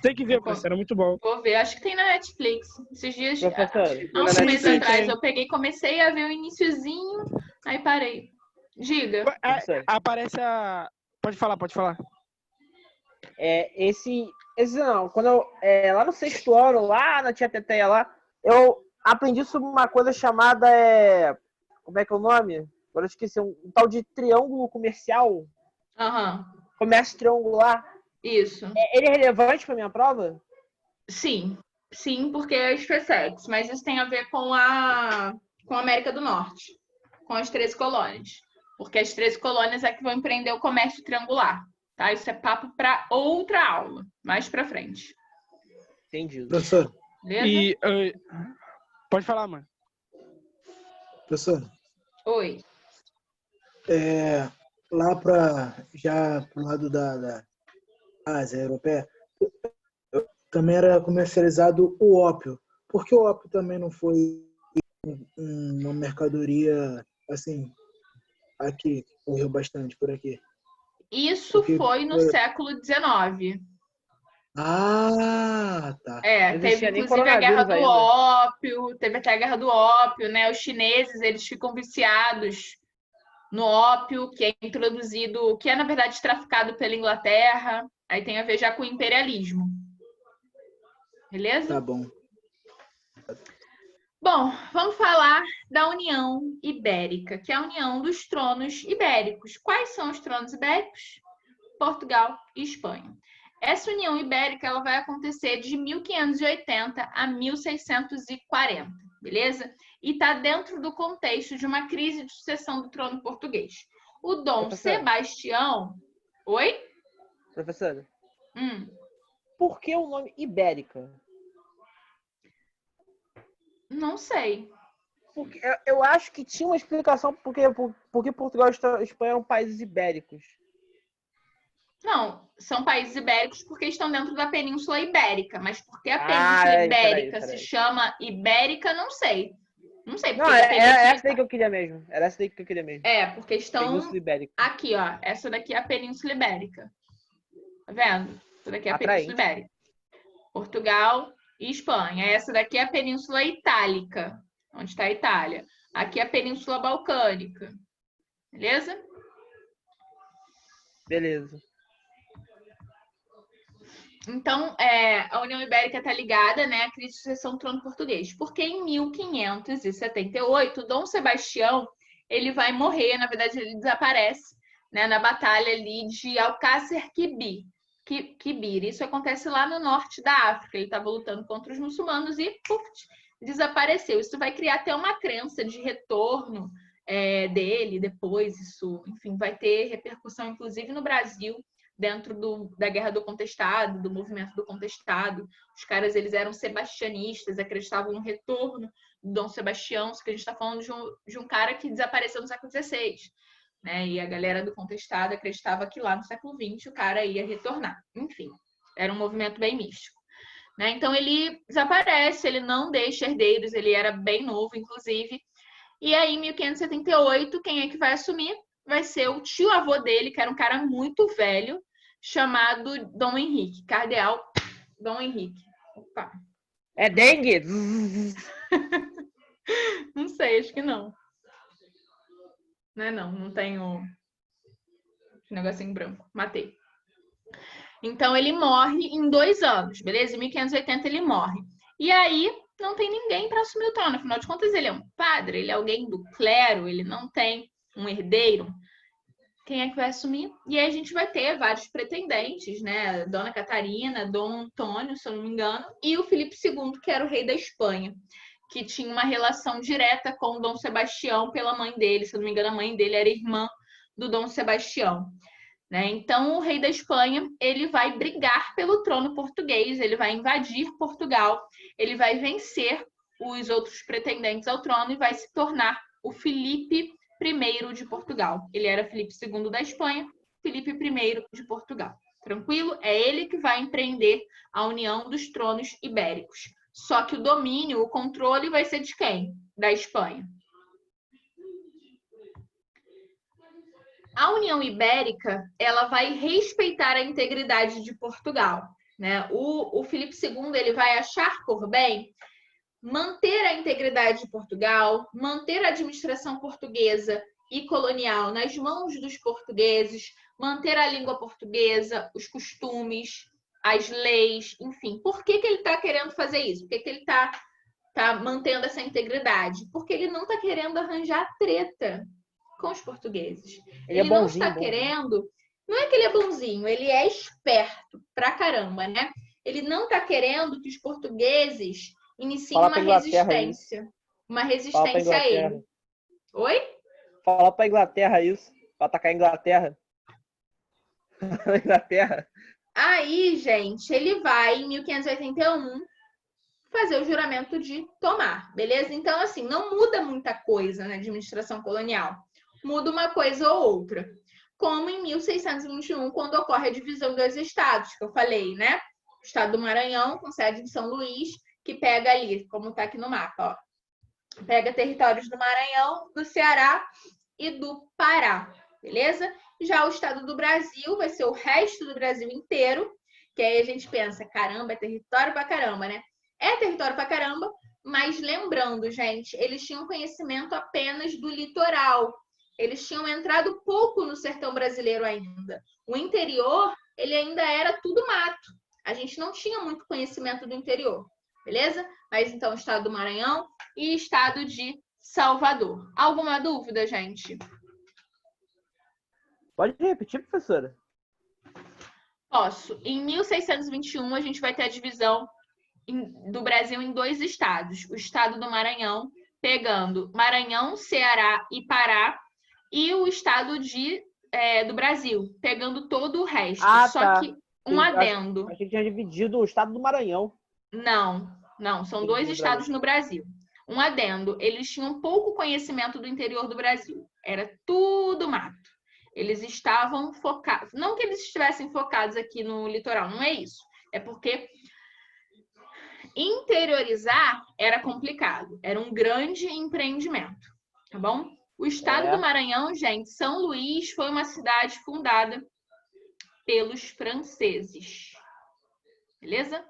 Tem que ver, professor, é muito bom. Vou ver, acho que tem na Netflix. Esses dias, há uns meses atrás, eu comecei a ver o iniciozinho, aí parei. Diga. Aparece a... Pode falar. Esse não, quando eu, lá no 6º ano, lá na Tia Teteia lá, eu aprendi sobre uma coisa chamada, como é que é o nome? Agora eu esqueci, um tal de triângulo comercial. Comércio triangular. Isso. Ele é relevante para minha prova? Sim, porque é SpaceX, mas isso tem a ver com a América do Norte, com as 13 colônias. Porque as 13 colônias é que vão empreender o comércio triangular. Tá? Isso é papo para outra aula, mais para frente. Entendido. Professor. Beleza? Pode falar, mano. Professor. Oi. Lá pro lado da Ásia europeia, também era comercializado o ópio. Por que o ópio também não foi uma mercadoria, assim, aqui, que correu bastante por aqui? Isso foi no século XIX. Ah, tá. Teve inclusive a Guerra do Ópio, teve até a Guerra do Ópio, né? Os chineses, eles ficam viciados no ópio, que é introduzido, que é, na verdade, traficado pela Inglaterra. Aí tem a ver já com o imperialismo. Beleza? Tá bom. Bom, vamos falar da União Ibérica, que é a união dos tronos ibéricos. Quais são os tronos ibéricos? Portugal e Espanha. Essa União Ibérica ela vai acontecer de 1580 a 1640, beleza? E está dentro do contexto de uma crise de sucessão do trono português. O Dom Sebastião... Oi? Professora, por que o nome Ibérica? Não sei. Porque eu acho que tinha uma explicação porque Portugal e Espanha eram países ibéricos. Não, são países ibéricos porque estão dentro da Península Ibérica, mas porque a Península Ibérica se chama Ibérica, não sei. Não sei. Não, era essa daí que eu queria mesmo. Era essa daí que eu queria mesmo. É, porque estão Península Ibérica. aqui, ó. Essa daqui é a Península Ibérica. Tá vendo? Essa daqui é a Península Ibérica. Portugal e Espanha. Essa daqui é a Península Itálica, onde está a Itália. Aqui é a Península Balcânica. Beleza? Beleza. Então, a União Ibérica está ligada, né, à crise de sucessão do trono português. Porque em 1578, Dom Sebastião, ele vai morrer, na verdade ele desaparece, né, na batalha ali de Alcácer Quibir. Isso acontece lá no norte da África. Ele estava lutando contra os muçulmanos e desapareceu. Isso vai criar até uma crença de retorno dele depois. Isso, enfim, vai ter repercussão, inclusive, no Brasil, dentro da Guerra do Contestado, do movimento do Contestado. Os caras, eles eram sebastianistas, acreditavam no retorno do Dom Sebastião, só que a gente está falando de um cara que desapareceu no século XVI. Né? E a galera do Contestado acreditava que lá no século XX o cara ia retornar. Enfim, era um movimento bem místico. Né? Então ele desaparece, ele não deixa herdeiros, ele era bem novo, inclusive. E aí, em 1578, quem é que vai assumir? Vai ser o tio-avô dele, que era um cara muito velho, chamado Dom Henrique, cardeal Dom Henrique. Opa. É dengue? Não sei, acho que não. Não tenho negocinho branco. Matei. Então, ele morre em 2 anos, beleza? Em 1580 ele morre. E aí, não tem ninguém para assumir o trono. Afinal de contas, ele é um padre, ele é alguém do clero, ele não tem um herdeiro. Quem é que vai assumir? E aí a gente vai ter vários pretendentes, né? Dona Catarina, Dom Antônio, se eu não me engano, e o Filipe II, que era o rei da Espanha, que tinha uma relação direta com o Dom Sebastião pela mãe dele. Se eu não me engano, a mãe dele era irmã do Dom Sebastião. Né? Então, o rei da Espanha, ele vai brigar pelo trono português, ele vai invadir Portugal, ele vai vencer os outros pretendentes ao trono e vai se tornar o Filipe I de Portugal. Ele era Filipe II da Espanha, Filipe I de Portugal. Tranquilo? É ele que vai empreender a união dos tronos ibéricos. Só que o domínio, o controle vai ser de quem? Da Espanha. A União Ibérica, ela vai respeitar a integridade de Portugal. Né? O Filipe II, ele vai achar por bem manter a integridade de Portugal, manter a administração portuguesa e colonial nas mãos dos portugueses, manter a língua portuguesa, os costumes, as leis, enfim. Por que ele está querendo fazer isso? Por que ele está mantendo essa integridade? Porque ele não está querendo arranjar treta com os portugueses. Ele não está querendo... Não é que ele é bonzinho, ele é esperto pra caramba, né? Ele não está querendo que os portugueses iniciem uma resistência. Uma resistência a ele. Oi? Fala pra Inglaterra isso. Pra atacar a Inglaterra. Inglaterra. Aí, gente, ele vai, em 1581, fazer o juramento de tomar, beleza? Então, assim, não muda muita coisa na administração colonial. Muda uma coisa ou outra. Como em 1621, quando ocorre a divisão dos estados, que eu falei, né? O estado do Maranhão, com sede em São Luís, que pega ali, como está aqui no mapa, ó. Pega territórios do Maranhão, do Ceará e do Pará, beleza? Já o estado do Brasil vai ser o resto do Brasil inteiro, que aí a gente pensa, caramba, é território pra caramba, né? É território pra caramba, mas lembrando, gente, eles tinham conhecimento apenas do litoral. Eles tinham entrado pouco no sertão brasileiro ainda. O interior, ele ainda era tudo mato. A gente não tinha muito conhecimento do interior. Beleza? Mas então, estado do Maranhão e estado de Salvador. Alguma dúvida, gente? Pode repetir, professora? Posso. Em 1621, a gente vai ter a divisão do Brasil em 2 estados. O estado do Maranhão, pegando Maranhão, Ceará e Pará, e o estado do Brasil, pegando todo o resto. Só que um adendo. Achei que tinha dividido o estado do Maranhão. Não. São 2 estados no Brasil. Um adendo. Eles tinham pouco conhecimento do interior do Brasil. Era tudo mato. Eles estavam focados. Não que eles estivessem focados aqui no litoral, não é isso. É porque interiorizar era complicado. Era um grande empreendimento. Tá bom? O estado do Maranhão, gente, São Luís foi uma cidade fundada pelos franceses. Beleza?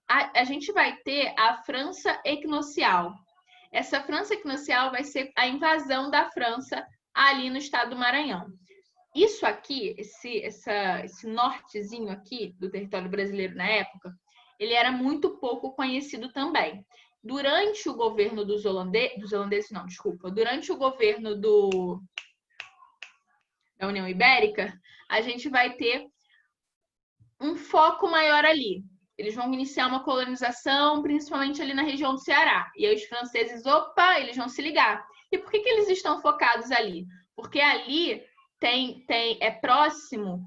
A gente vai ter a França Equinocial. Essa França Equinocial vai ser a invasão da França ali no estado do Maranhão. Isso aqui, esse nortezinho aqui do território brasileiro na época, ele era muito pouco conhecido também. Durante o governo durante o governo da União Ibérica, a gente vai ter um foco maior ali. Eles vão iniciar uma colonização, principalmente ali na região do Ceará. E aí os franceses, eles vão se ligar. E por que eles estão focados ali? Porque ali é próximo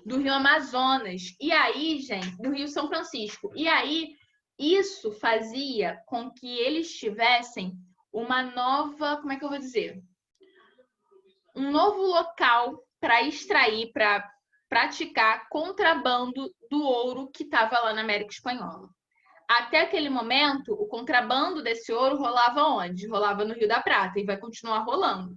do Rio Amazonas. E aí, gente, do Rio São Francisco. E aí, isso fazia com que eles tivessem uma nova, como é que eu vou dizer? Um novo local para extrair, para praticar contrabando do ouro que estava lá na América Espanhola. Até aquele momento, o contrabando desse ouro rolava onde? Rolava no Rio da Prata e vai continuar rolando,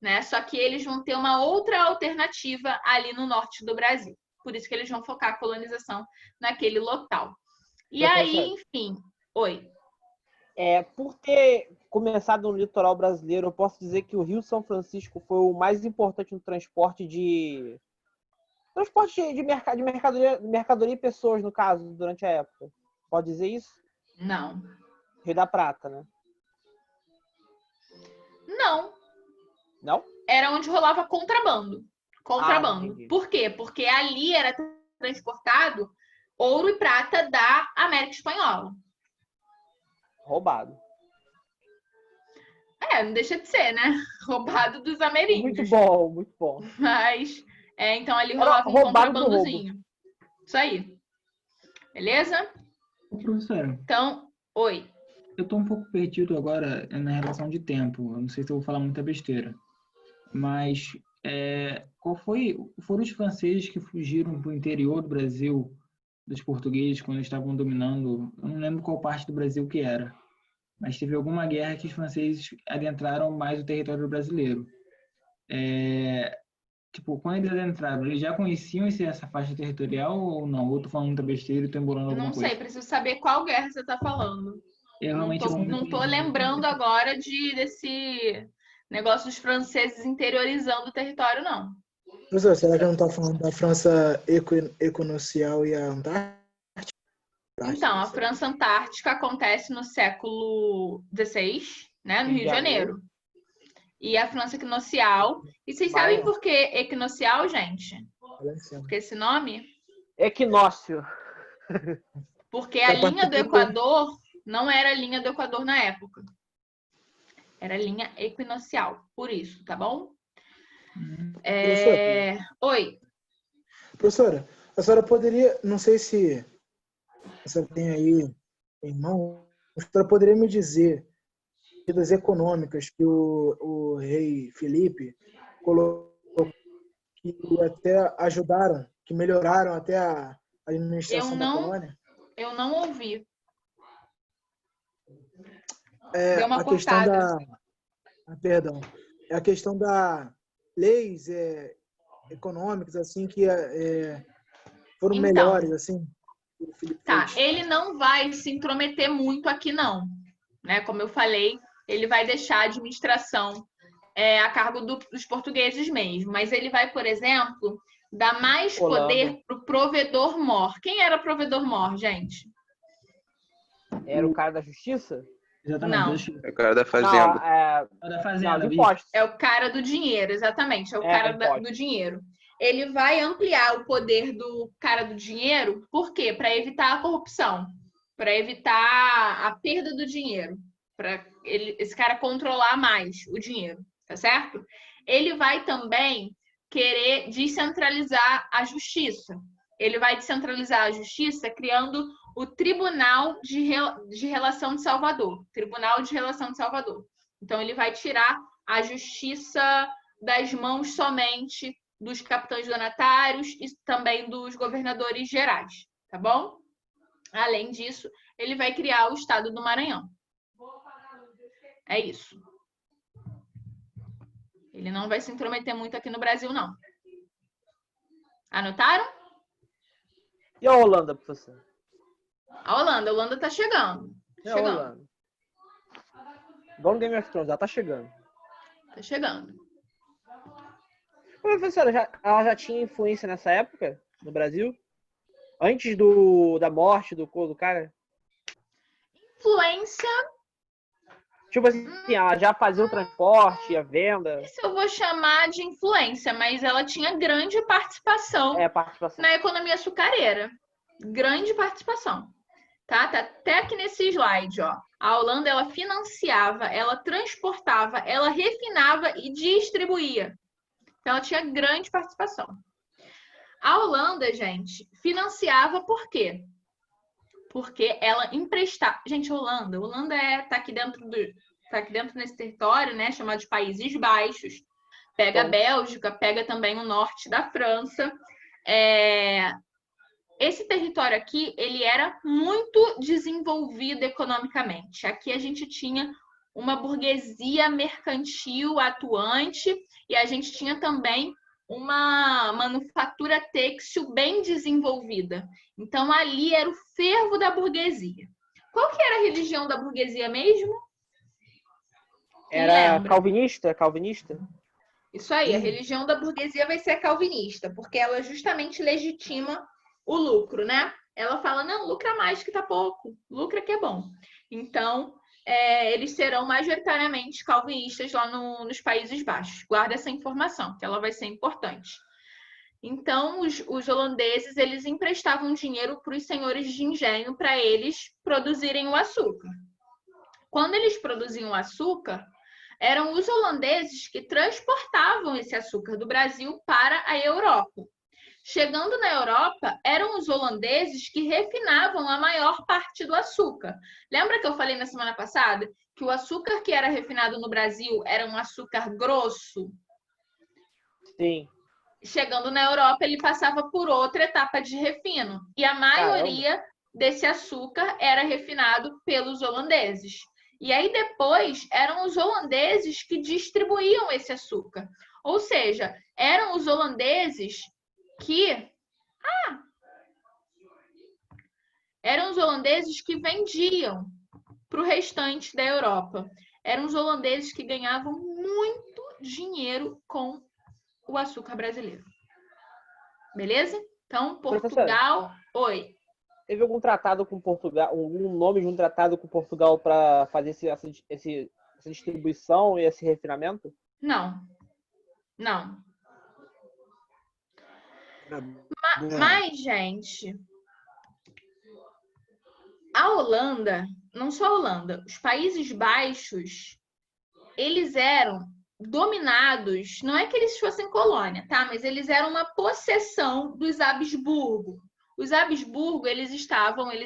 né? Só que eles vão ter uma outra alternativa ali no norte do Brasil. Por isso que eles vão focar a colonização naquele local. E aí, enfim... Oi. Por ter começado no litoral brasileiro, eu posso dizer que o Rio São Francisco foi o mais importante no transporte de mercadoria e pessoas, no caso, durante a época. Pode dizer isso? Não. Rio da Prata, né? Não. Não? Era onde rolava contrabando. Por quê? Porque ali era transportado ouro e prata da América Espanhola. Roubado. Não deixa de ser, né? Roubado dos ameríndios. Muito bom. Mas, então ali rolava um contrabandozinho. Isso aí. Beleza? Professora. Então, oi. Eu tô um pouco perdido agora na relação de tempo. Eu não sei se eu vou falar muita besteira. Mas, foram os franceses que fugiram para o interior do Brasil dos portugueses quando eles estavam dominando? Eu não lembro qual parte do Brasil que era. Mas teve alguma guerra que os franceses adentraram mais o território brasileiro. Quando eles adentraram, eles já conheciam essa faixa territorial ou não? Ou eu tô falando muita besteira e tô embolando alguma coisa? Não sei, preciso saber qual guerra você tá falando. Eu realmente não tô lembrando agora desse negócio dos franceses interiorizando o território, não. Professor, será que eu não tá falando da França Equinocial e a Antártica? Então, a França Antártica acontece no século XVI, né, no Rio de Janeiro. E a França Equinocial. E vocês sabem por que equinocial, gente? Porque esse nome? Equinócio. Porque a linha do Equador não era a linha do Equador na época. Era a linha equinocial. Por isso, tá bom? Oi. Professora, a senhora poderia, não sei se a senhora tem aí em mão, a senhora poderia me dizer medidas econômicas que o rei Felipe colocou, que até ajudaram, que melhoraram até a administração da colônia? Eu não ouvi. Deu uma cortada. Perdão. É a questão da leis econômicas, assim, que foram melhores, assim. Tá, ele não vai se intrometer muito aqui, não. Né? Como eu falei, ele vai deixar a administração a cargo dos portugueses mesmo. Mas ele vai, por exemplo, dá mais Holanda. poder para o provedor-mor. Quem era provedor-mor, gente? Era o cara da justiça? Exatamente. Não. É o cara da fazenda. Da Não, fazenda, de bicho. impostos. É o cara do dinheiro, exatamente. É o É, cara impostos. do dinheiro. Ele vai ampliar o poder do cara do dinheiro, por quê? Para evitar a corrupção, para evitar a perda do dinheiro, para esse cara controlar mais o dinheiro, tá certo? Ele vai também querer descentralizar a justiça. Ele vai descentralizar a justiça criando o Tribunal de Relação de Salvador. Tribunal de Relação de Salvador. Então, ele vai tirar a justiça das mãos somente dos capitães donatários e também dos governadores gerais, tá bom? Além disso, ele vai criar o Estado do Maranhão. É isso. Ele não vai se intrometer muito aqui no Brasil, não. Anotaram? E a Holanda, professor? A Holanda tá chegando. E a Holanda? Igual no Game of Thrones, ela tá chegando. Tá chegando. Professora, ela já tinha influência nessa época no Brasil? Antes da morte do cara? Influência. Tipo assim, ela já fazia o transporte, a venda. Isso eu vou chamar de influência, mas ela tinha grande participação, na economia açucareira. Grande participação. Tá até aqui nesse slide, ó. A Holanda, ela financiava, ela transportava, ela refinava e distribuía. Então, ela tinha grande participação. A Holanda, gente, financiava por quê? Porque ela emprestava... Gente, Holanda tá aqui dentro nesse território, né? Chamado de Países Baixos. Pega a Bélgica, pega também o norte da França. Esse território aqui, ele era muito desenvolvido economicamente. Aqui a gente tinha uma burguesia mercantil atuante e a gente tinha também uma manufatura têxtil bem desenvolvida. Então, ali era o fervo da burguesia. Qual que era a religião da burguesia mesmo? Era calvinista? Isso aí, a religião da burguesia vai ser calvinista, porque ela justamente legitima o lucro, né? Ela fala, não, lucra mais que tá pouco, lucra que é bom. Então, eles serão majoritariamente calvinistas lá nos Países Baixos. Guarda essa informação, que ela vai ser importante. Então, os holandeses, eles emprestavam dinheiro para os senhores de engenho para eles produzirem o açúcar. Quando eles produziam o açúcar, eram os holandeses que transportavam esse açúcar do Brasil para a Europa. Chegando na Europa, eram os holandeses que refinavam a maior parte do açúcar. Lembra que eu falei na semana passada que o açúcar que era refinado no Brasil era um açúcar grosso? Sim. Chegando na Europa, ele passava por outra etapa de refino. E a maioria desse açúcar era refinado pelos holandeses. E aí depois eram os holandeses que distribuíam esse açúcar. Ou seja, eram os holandeses que vendiam para o restante da Europa. Eram os holandeses que ganhavam muito dinheiro com o açúcar brasileiro. Beleza? Então, Portugal... Oi. Teve algum tratado com Portugal, algum nome de um tratado com Portugal para fazer essa distribuição e esse refinamento? Não. Mas, gente, a Holanda, não só a Holanda, os Países Baixos, eles eram dominados, não é que eles fossem colônia, tá? Mas eles eram uma possessão dos Habsburgo. Os Habsburgo, eles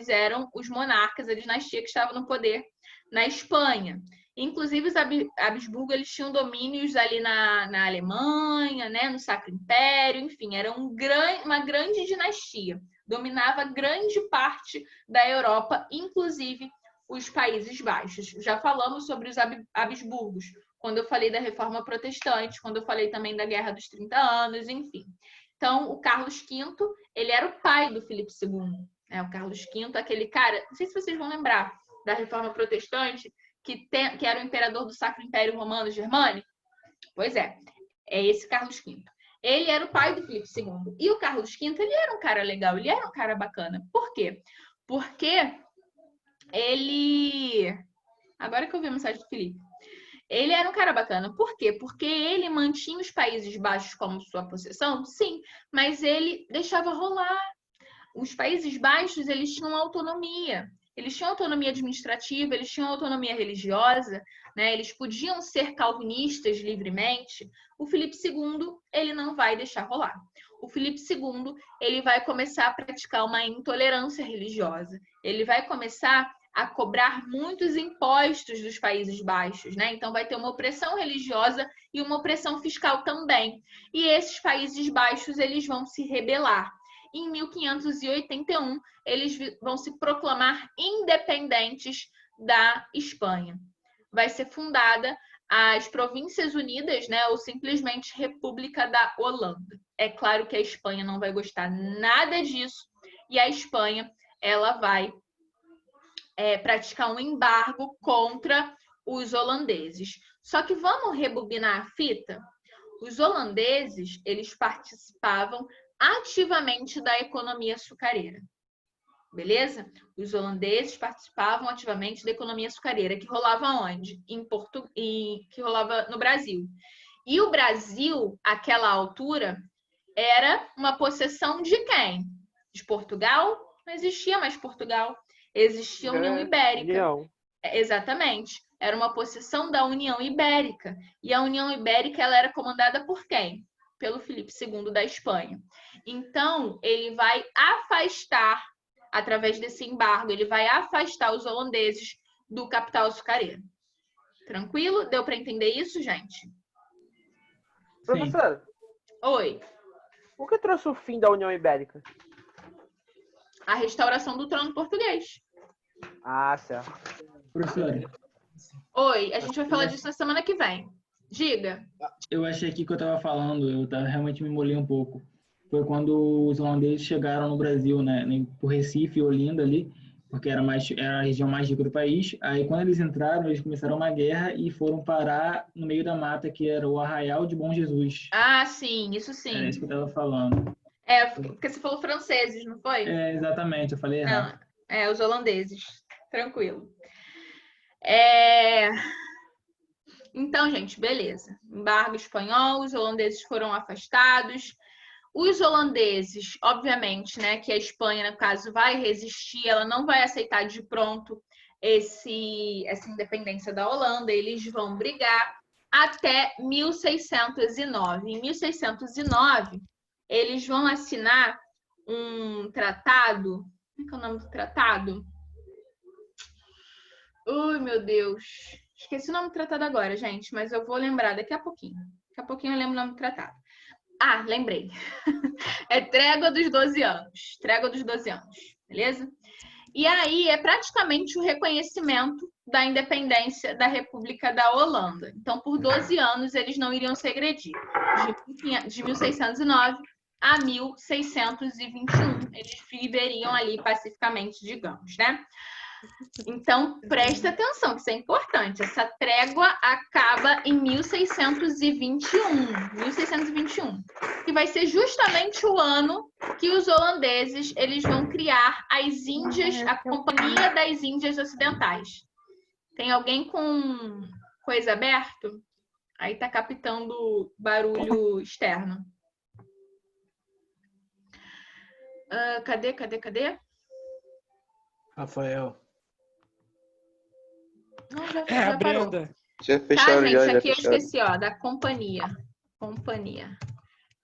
eram os monarcas, a dinastia que estava no poder na Espanha. Inclusive, os Habsburgo, eles tinham domínios ali na Alemanha, né, no Sacro Império, enfim, era uma grande dinastia. Dominava grande parte da Europa, inclusive os Países Baixos. Já falamos sobre os Habsburgos, quando eu falei da Reforma Protestante, quando eu falei também da Guerra dos 30 Anos, enfim. Então, o Carlos V, ele era o pai do Filipe II. Né? O Carlos V, aquele cara, não sei se vocês vão lembrar da Reforma Protestante, que era o imperador do Sacro Império Romano Germânico. Pois é esse Carlos V. Ele era o pai do Filipe II. E o Carlos V, ele era um cara legal, ele era um cara bacana. Por quê? Porque ele... Agora que eu vi a mensagem do Felipe. Ele era um cara bacana. Por quê? Porque ele mantinha os Países Baixos como sua possessão? Sim, mas ele deixava rolar. Os Países Baixos, eles tinham autonomia. Eles tinham autonomia administrativa, eles tinham autonomia religiosa, né? Eles podiam ser calvinistas livremente. O Filipe II, ele não vai deixar rolar. O Filipe II, ele vai começar a praticar uma intolerância religiosa. Ele vai começar a cobrar muitos impostos dos Países Baixos, né? Então vai ter uma opressão religiosa e uma opressão fiscal também. E esses Países Baixos, eles vão se rebelar. Em 1581, eles vão se proclamar independentes da Espanha. Vai ser fundada as Províncias Unidas, né, ou simplesmente República da Holanda. É claro que a Espanha não vai gostar nada disso, e a Espanha ela vai praticar um embargo contra os holandeses. Só que vamos rebobinar a fita? Os holandeses, eles participavam ativamente da economia açucareira. Beleza? Os holandeses participavam ativamente da economia açucareira, que rolava onde? Que rolava no Brasil. E o Brasil, àquela altura, era uma possessão de quem? De Portugal? Não existia mais Portugal. Existia a União Ibérica. Exatamente. Era uma possessão da União Ibérica. E a União Ibérica ela era comandada por quem? Pelo Filipe II da Espanha. Então, ele vai afastar, através desse embargo, ele vai afastar os holandeses do capital açucareiro. Tranquilo? Deu para entender isso, gente? Professora. Oi. O que trouxe o fim da União Ibérica? A restauração do trono português. Ah, certo. Professora. Oi, a gente vai falar disso na semana que vem. Diga. Eu achei aqui que eu estava falando, realmente me molhei um pouco. Foi quando os holandeses chegaram no Brasil, né, por Recife e Olinda ali, porque era a região mais rica do país. Aí quando eles entraram, eles começaram uma guerra e foram parar no meio da mata, que era o Arraial de Bom Jesus. Ah, sim, isso sim. É isso que eu estava falando. Porque você falou franceses, não foi? Exatamente, eu falei errado. Não, os holandeses. Tranquilo. Então, gente, beleza. Embargo espanhol, os holandeses foram afastados. Os holandeses, obviamente, né, que a Espanha, no caso, vai resistir, ela não vai aceitar de pronto essa independência da Holanda, eles vão brigar até 1609. Em 1609, eles vão assinar um tratado. Como é que é o nome do tratado? Ui, meu Deus. Esqueci o nome do tratado agora, gente, mas eu vou lembrar daqui a pouquinho. Daqui a pouquinho eu lembro o nome do tratado. Ah, lembrei. É Trégua dos 12 anos. Trégua dos 12 anos, beleza? E aí é praticamente o reconhecimento da independência da República da Holanda. Então, por 12 anos, eles não iriam se agredir. De 1609 a 1621, eles viveriam ali pacificamente, digamos, né? Então, presta atenção, que isso é importante. Essa trégua acaba em 1621, que vai ser justamente o ano que os holandeses eles vão criar as Índias, a Companhia das Índias Ocidentais. Tem alguém com coisa aberto? Aí tá captando barulho externo. Cadê? Rafael. Não, já a Brenda. Já fecharam, gente, já aqui eu fecharam. esqueci, da companhia.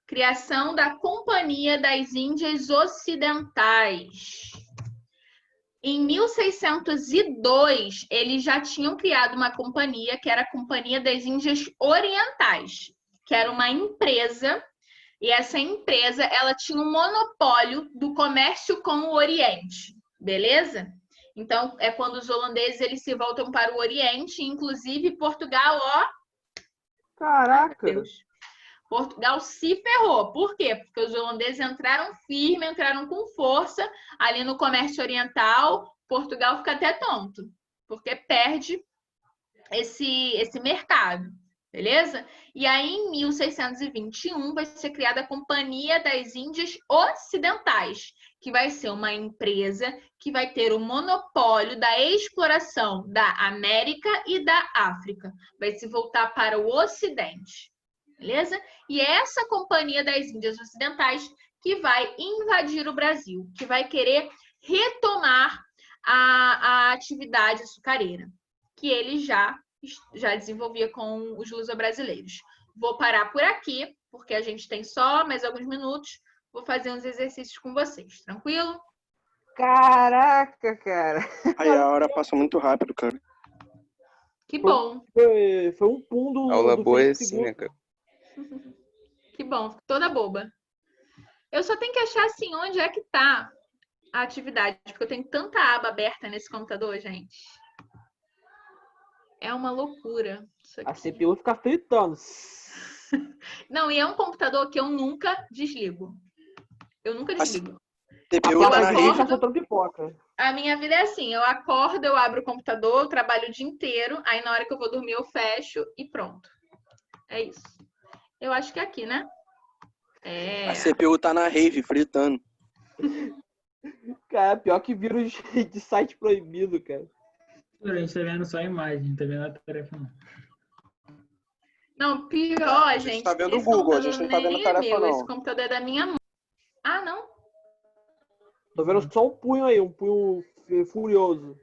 Criação da Companhia das Índias Ocidentais. Em 1602, eles já tinham criado uma companhia, que era a Companhia das Índias Orientais, que era uma empresa, e essa empresa ela tinha um monopólio do comércio com o Oriente, beleza? Então, é quando os holandeses eles se voltam para o Oriente, inclusive Portugal, Caraca! Portugal se ferrou. Por quê? Porque os holandeses entraram firme, entraram com força ali no comércio oriental. Portugal fica até tonto, porque perde esse mercado, Beleza? E aí, em 1621, vai ser criada a Companhia das Índias Ocidentais, que vai ser uma empresa que vai ter o monopólio da exploração da América e da África. Vai se voltar para o Ocidente. Beleza? E é essa Companhia das Índias Ocidentais que vai invadir o Brasil, que vai querer retomar a atividade açucareira, que ele já desenvolvia com os luso-brasileiros. Vou parar por aqui, porque a gente tem só mais alguns minutos. Vou fazer uns exercícios com vocês, tranquilo? Caraca, cara. Aí a hora passa muito rápido, cara. Que bom. Foi um pum do Aula do boa é 20 assim, segundos. né, cara? Que bom, toda boba. Eu só tenho que achar assim onde é que tá a atividade, porque eu tenho tanta aba aberta nesse computador, gente. É uma loucura isso aqui. A CPU fica fritando. Não, e é um computador que eu nunca desligo. Eu nunca desligo. CPU A tá na placa dele rede. tá soltando pipoca. A minha vida é assim, eu acordo, eu abro o computador, eu trabalho o dia inteiro, aí na hora que eu vou dormir eu fecho e pronto. É isso. Eu acho que é aqui, né? É. A CPU tá na rave, fritando. Cara, pior que vírus de site proibido, cara. A gente tá vendo só a imagem, não tá vendo a tarefa não. Não, pior, gente. tá vendo o esse Google, a computador gente não tá vendo nem tarefa, é meu, não. esse computador é da minha mãe. Ah, não? Tô vendo só um punho aí, um punho furioso.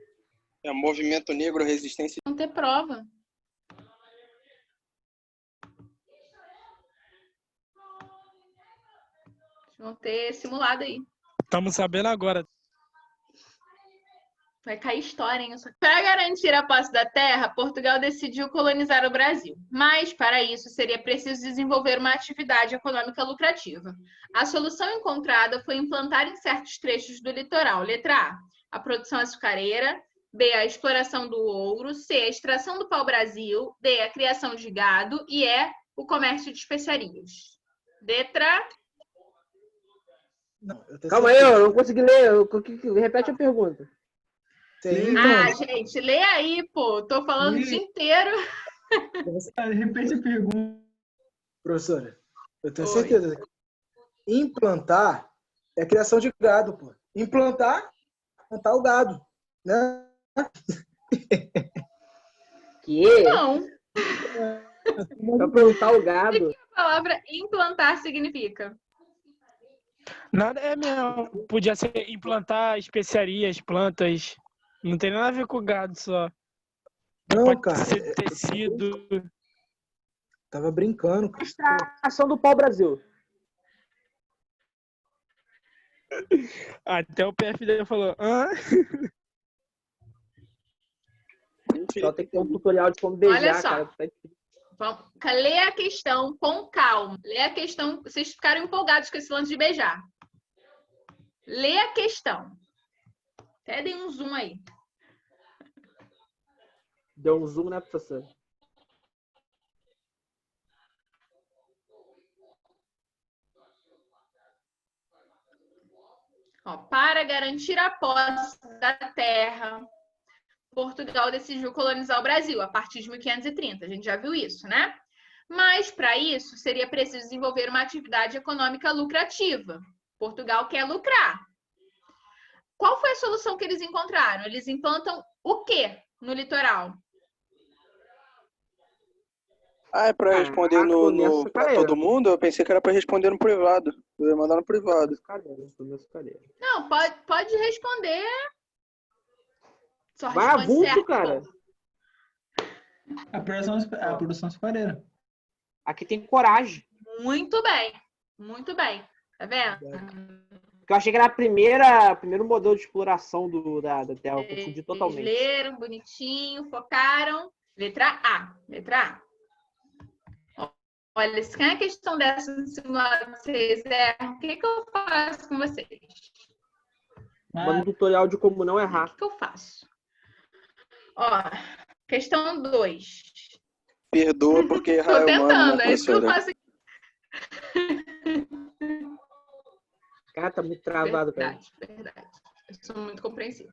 É Movimento Negro Resistência. Não ter prova. Vão ter simulado aí. Estamos sabendo agora. Vai cair história, hein? Para garantir a posse da terra, Portugal decidiu colonizar o Brasil. Mas, para isso, seria preciso desenvolver uma atividade econômica lucrativa. A solução encontrada foi implantar em certos trechos do litoral. Letra A produção açucareira. B, a exploração do ouro. C, a extração do pau-brasil. D, a criação de gado. E E, o comércio de especiarias. Letra... Não, eu tenho Calma aí, certeza. eu não consegui ler. Repete a pergunta. Tem, Ah, então, gente, lê aí, pô. Tô falando o dia inteiro. Repete a pergunta. professora, eu tenho Oi. certeza. Implantar é a criação de gado, pô. Implantar o gado, né? Que? Não. Pra plantar o gado. A palavra implantar significa? Nada é mesmo. Podia ser implantar especiarias, plantas. Não tem nada a ver com gado só. Não, Pode cara. ser tecido. Tava brincando, cara. Extração do pau-brasil. Até o PFD falou. Hã? Só tem que ter um tutorial de como beijar, Olha só. cara. Vamos, lê a questão com calma. Lê a questão. Vocês ficaram empolgados com esse lance de beijar. Lê a questão. Até dei um zoom aí. Deu um zoom, né, professor? Ó, para garantir a posse da terra, Portugal decidiu colonizar o Brasil a partir de 1530. A gente já viu isso, né? Mas, para isso, seria preciso desenvolver uma atividade econômica lucrativa. Portugal quer lucrar. Qual foi a solução que eles encontraram? Eles implantam o quê no litoral? Ah, é pra responder pra todo mundo? Eu pensei que era pra responder no privado. Eu ia mandar no privado. Não, pode responder. Só Vai responde avulso, certo, cara. pô. A produção açucareira. Aqui tem coragem. Muito bem. Muito bem. Tá vendo? Porque eu achei que era primeiro modelo de exploração da terra. Eu confundi totalmente. Eles leram bonitinho, focaram. Letra A. Letra A. Olha, se cai a questão dessa no simulado vocês erram, o que eu faço com vocês? Manda um tutorial de como não errar. O que eu faço? Ó, questão 2. Perdoa porque errar Tô é humano, tentando, né, é isso que eu professora? faço. Cara, tá muito travado, cara. Verdade. Eu sou muito compreensiva.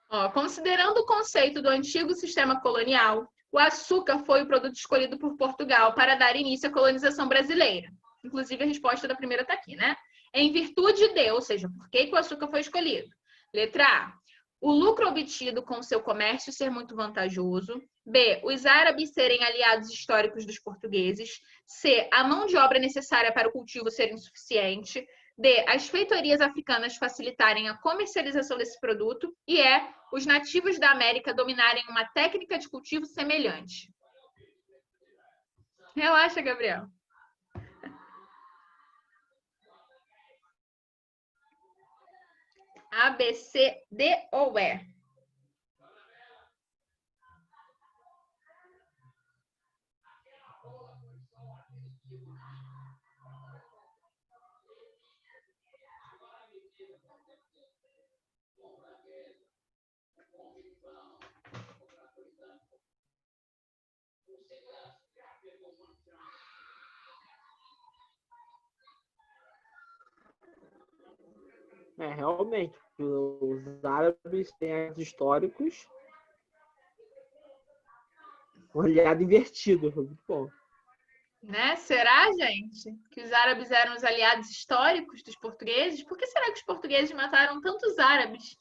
Ó, considerando o conceito do antigo sistema colonial, o açúcar foi o produto escolhido por Portugal para dar início à colonização brasileira. Inclusive, a resposta da primeira está aqui, né? Em virtude de, ou seja, por que o açúcar foi escolhido? Letra A. O lucro obtido com seu comércio ser muito vantajoso. B. Os árabes serem aliados históricos dos portugueses. C. A mão de obra necessária para o cultivo ser insuficiente. D. As feitorias africanas facilitarem a comercialização desse produto. E E. Os nativos da América dominarem uma técnica de cultivo semelhante. Relaxa, Gabriel. A, B, C, D ou E? Realmente, os árabes têm os históricos. Olhado invertido, muito bom. Né? Será, gente, que os árabes eram os aliados históricos dos portugueses? Por que será que os portugueses mataram tantos árabes?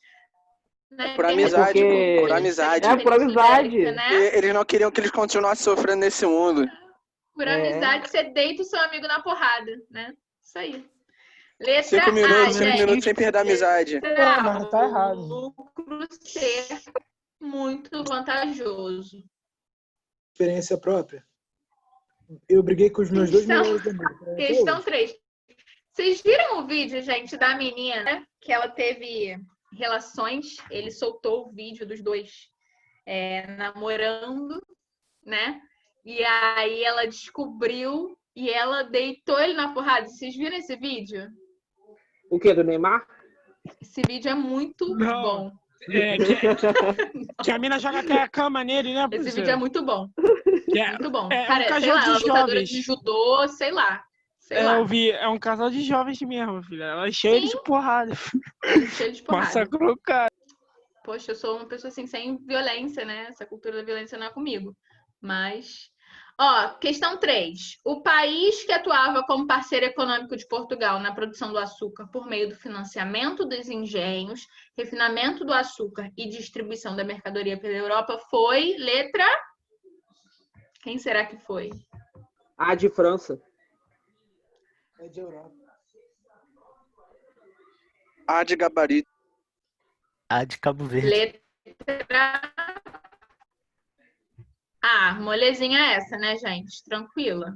Né? Por amizade, porque... por amizade. Por amizade. Né? Eles não queriam que eles continuassem sofrendo nesse mundo. Por amizade, você deita o seu amigo na porrada, né? Isso aí. Letra 5 minutos, A, 5 minutos sem perder a amizade. Mas tá errado. O lucro ser muito vantajoso. Experiência própria. Eu briguei com os meus dois melhores amigos. Questão 3. Vocês viram o vídeo, gente, da menina que ela teve relações? Ele soltou o vídeo dos dois namorando, né? E aí ela descobriu e ela deitou ele na porrada. Vocês viram esse vídeo? O quê? Do Neymar? Esse vídeo é muito bom. Que a mina joga até a cama nele, né? Esse vídeo é muito bom. Muito bom. Cara, um casal de jovens. De judô, sei lá. Eu vi, é um casal de jovens mesmo, filha. Ela é cheia de porrada. Cheia de porrada. Massacrou o cara. Poxa, eu sou uma pessoa assim, sem violência, né? Essa cultura da violência não é comigo. Mas... questão 3. O país que atuava como parceiro econômico de Portugal na produção do açúcar por meio do financiamento dos engenhos, refinamento do açúcar e distribuição da mercadoria pela Europa foi letra... Quem será que foi? A de França. É de Europa. A de gabarito. A de Cabo Verde. Letra A. Molezinha essa, né, gente? Tranquila.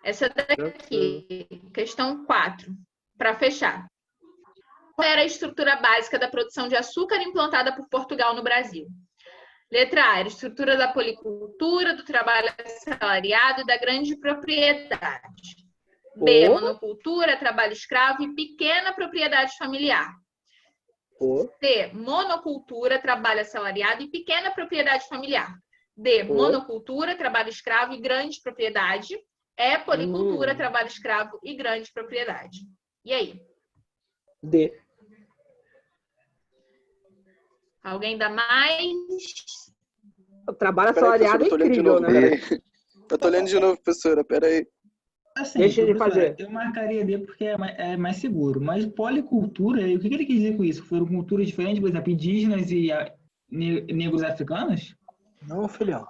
Essa daqui. Questão 4. Para fechar. Qual era a estrutura básica da produção de açúcar implantada por Portugal no Brasil? Letra A, era a estrutura da policultura, do trabalho assalariado e da grande propriedade. B, monocultura, trabalho escravo e pequena propriedade familiar. C, monocultura, trabalho assalariado e pequena propriedade familiar. D, monocultura, trabalho escravo e grande propriedade. E, policultura, trabalho escravo e grande propriedade. E aí? D. Alguém dá mais? O trabalho assalariado é incrível, né? Eu tô lendo de novo, professora. Peraí. Assim, Deixa ele fazer. Eu marcaria D porque é mais seguro. Mas policultura, o que ele quis dizer com isso? Foram culturas diferentes, por exemplo, indígenas e negros africanos? Não, filhão.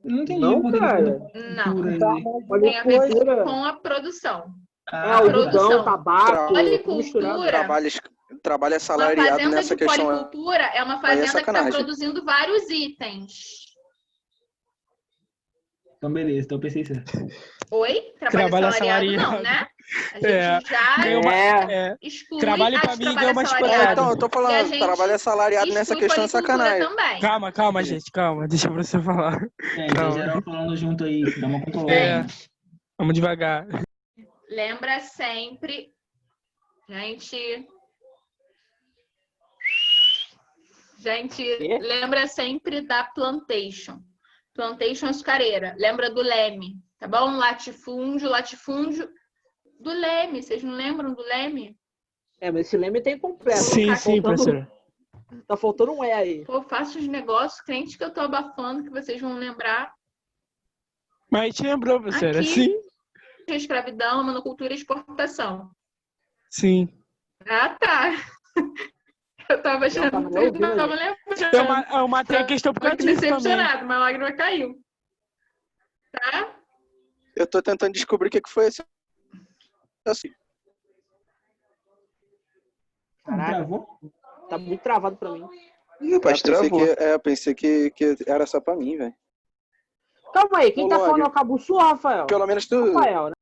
Não entendi. Não, por que cara. Não. Tem a ver com a produção. Algodão, tabaco, policultura. Trabalho assalariado nessa questão. Uma fazenda de policultura é uma fazenda que está produzindo vários itens. Então, beleza. Então, eu pensei certo. Oi? Trabalho assalariado não, né? A gente já exclui trabalho pra mim deu uma Então, eu tô falando, trabalho assalariado nessa questão é sacanagem. Também. Calma, gente, calma. Deixa você falar. Geral falando junto aí, dá uma controlada. Vamos devagar. Lembra sempre, lembra sempre da plantation. Plantation açucareira. Lembra do Leme, tá bom? Latifúndio do Leme. Vocês não lembram do Leme? Mas esse Leme tem completo. Sim, professor. Tá faltando um E aí. Pô, faço os negócios, crente que eu tô abafando, que vocês vão lembrar. Mas a gente lembrou, professora, Aqui, sim? escravidão, monocultura e exportação. Sim. Ah, tá. Eu tava achando tava que eu tava lembrando. Eu matei a questão por causa Fiquei disso também. decepcionado, mas a lágrima caiu. Tá? Eu tô tentando descobrir o que foi esse. Assim. Caraca. Travou? Tá muito travado pra mim. Ih, rapaz, travou. Eu pensei que era só pra mim, velho. Calma aí, quem Ô, tá Log, falando é o Cabuçu ou o Rafael? Pelo menos tu. Rafael, né?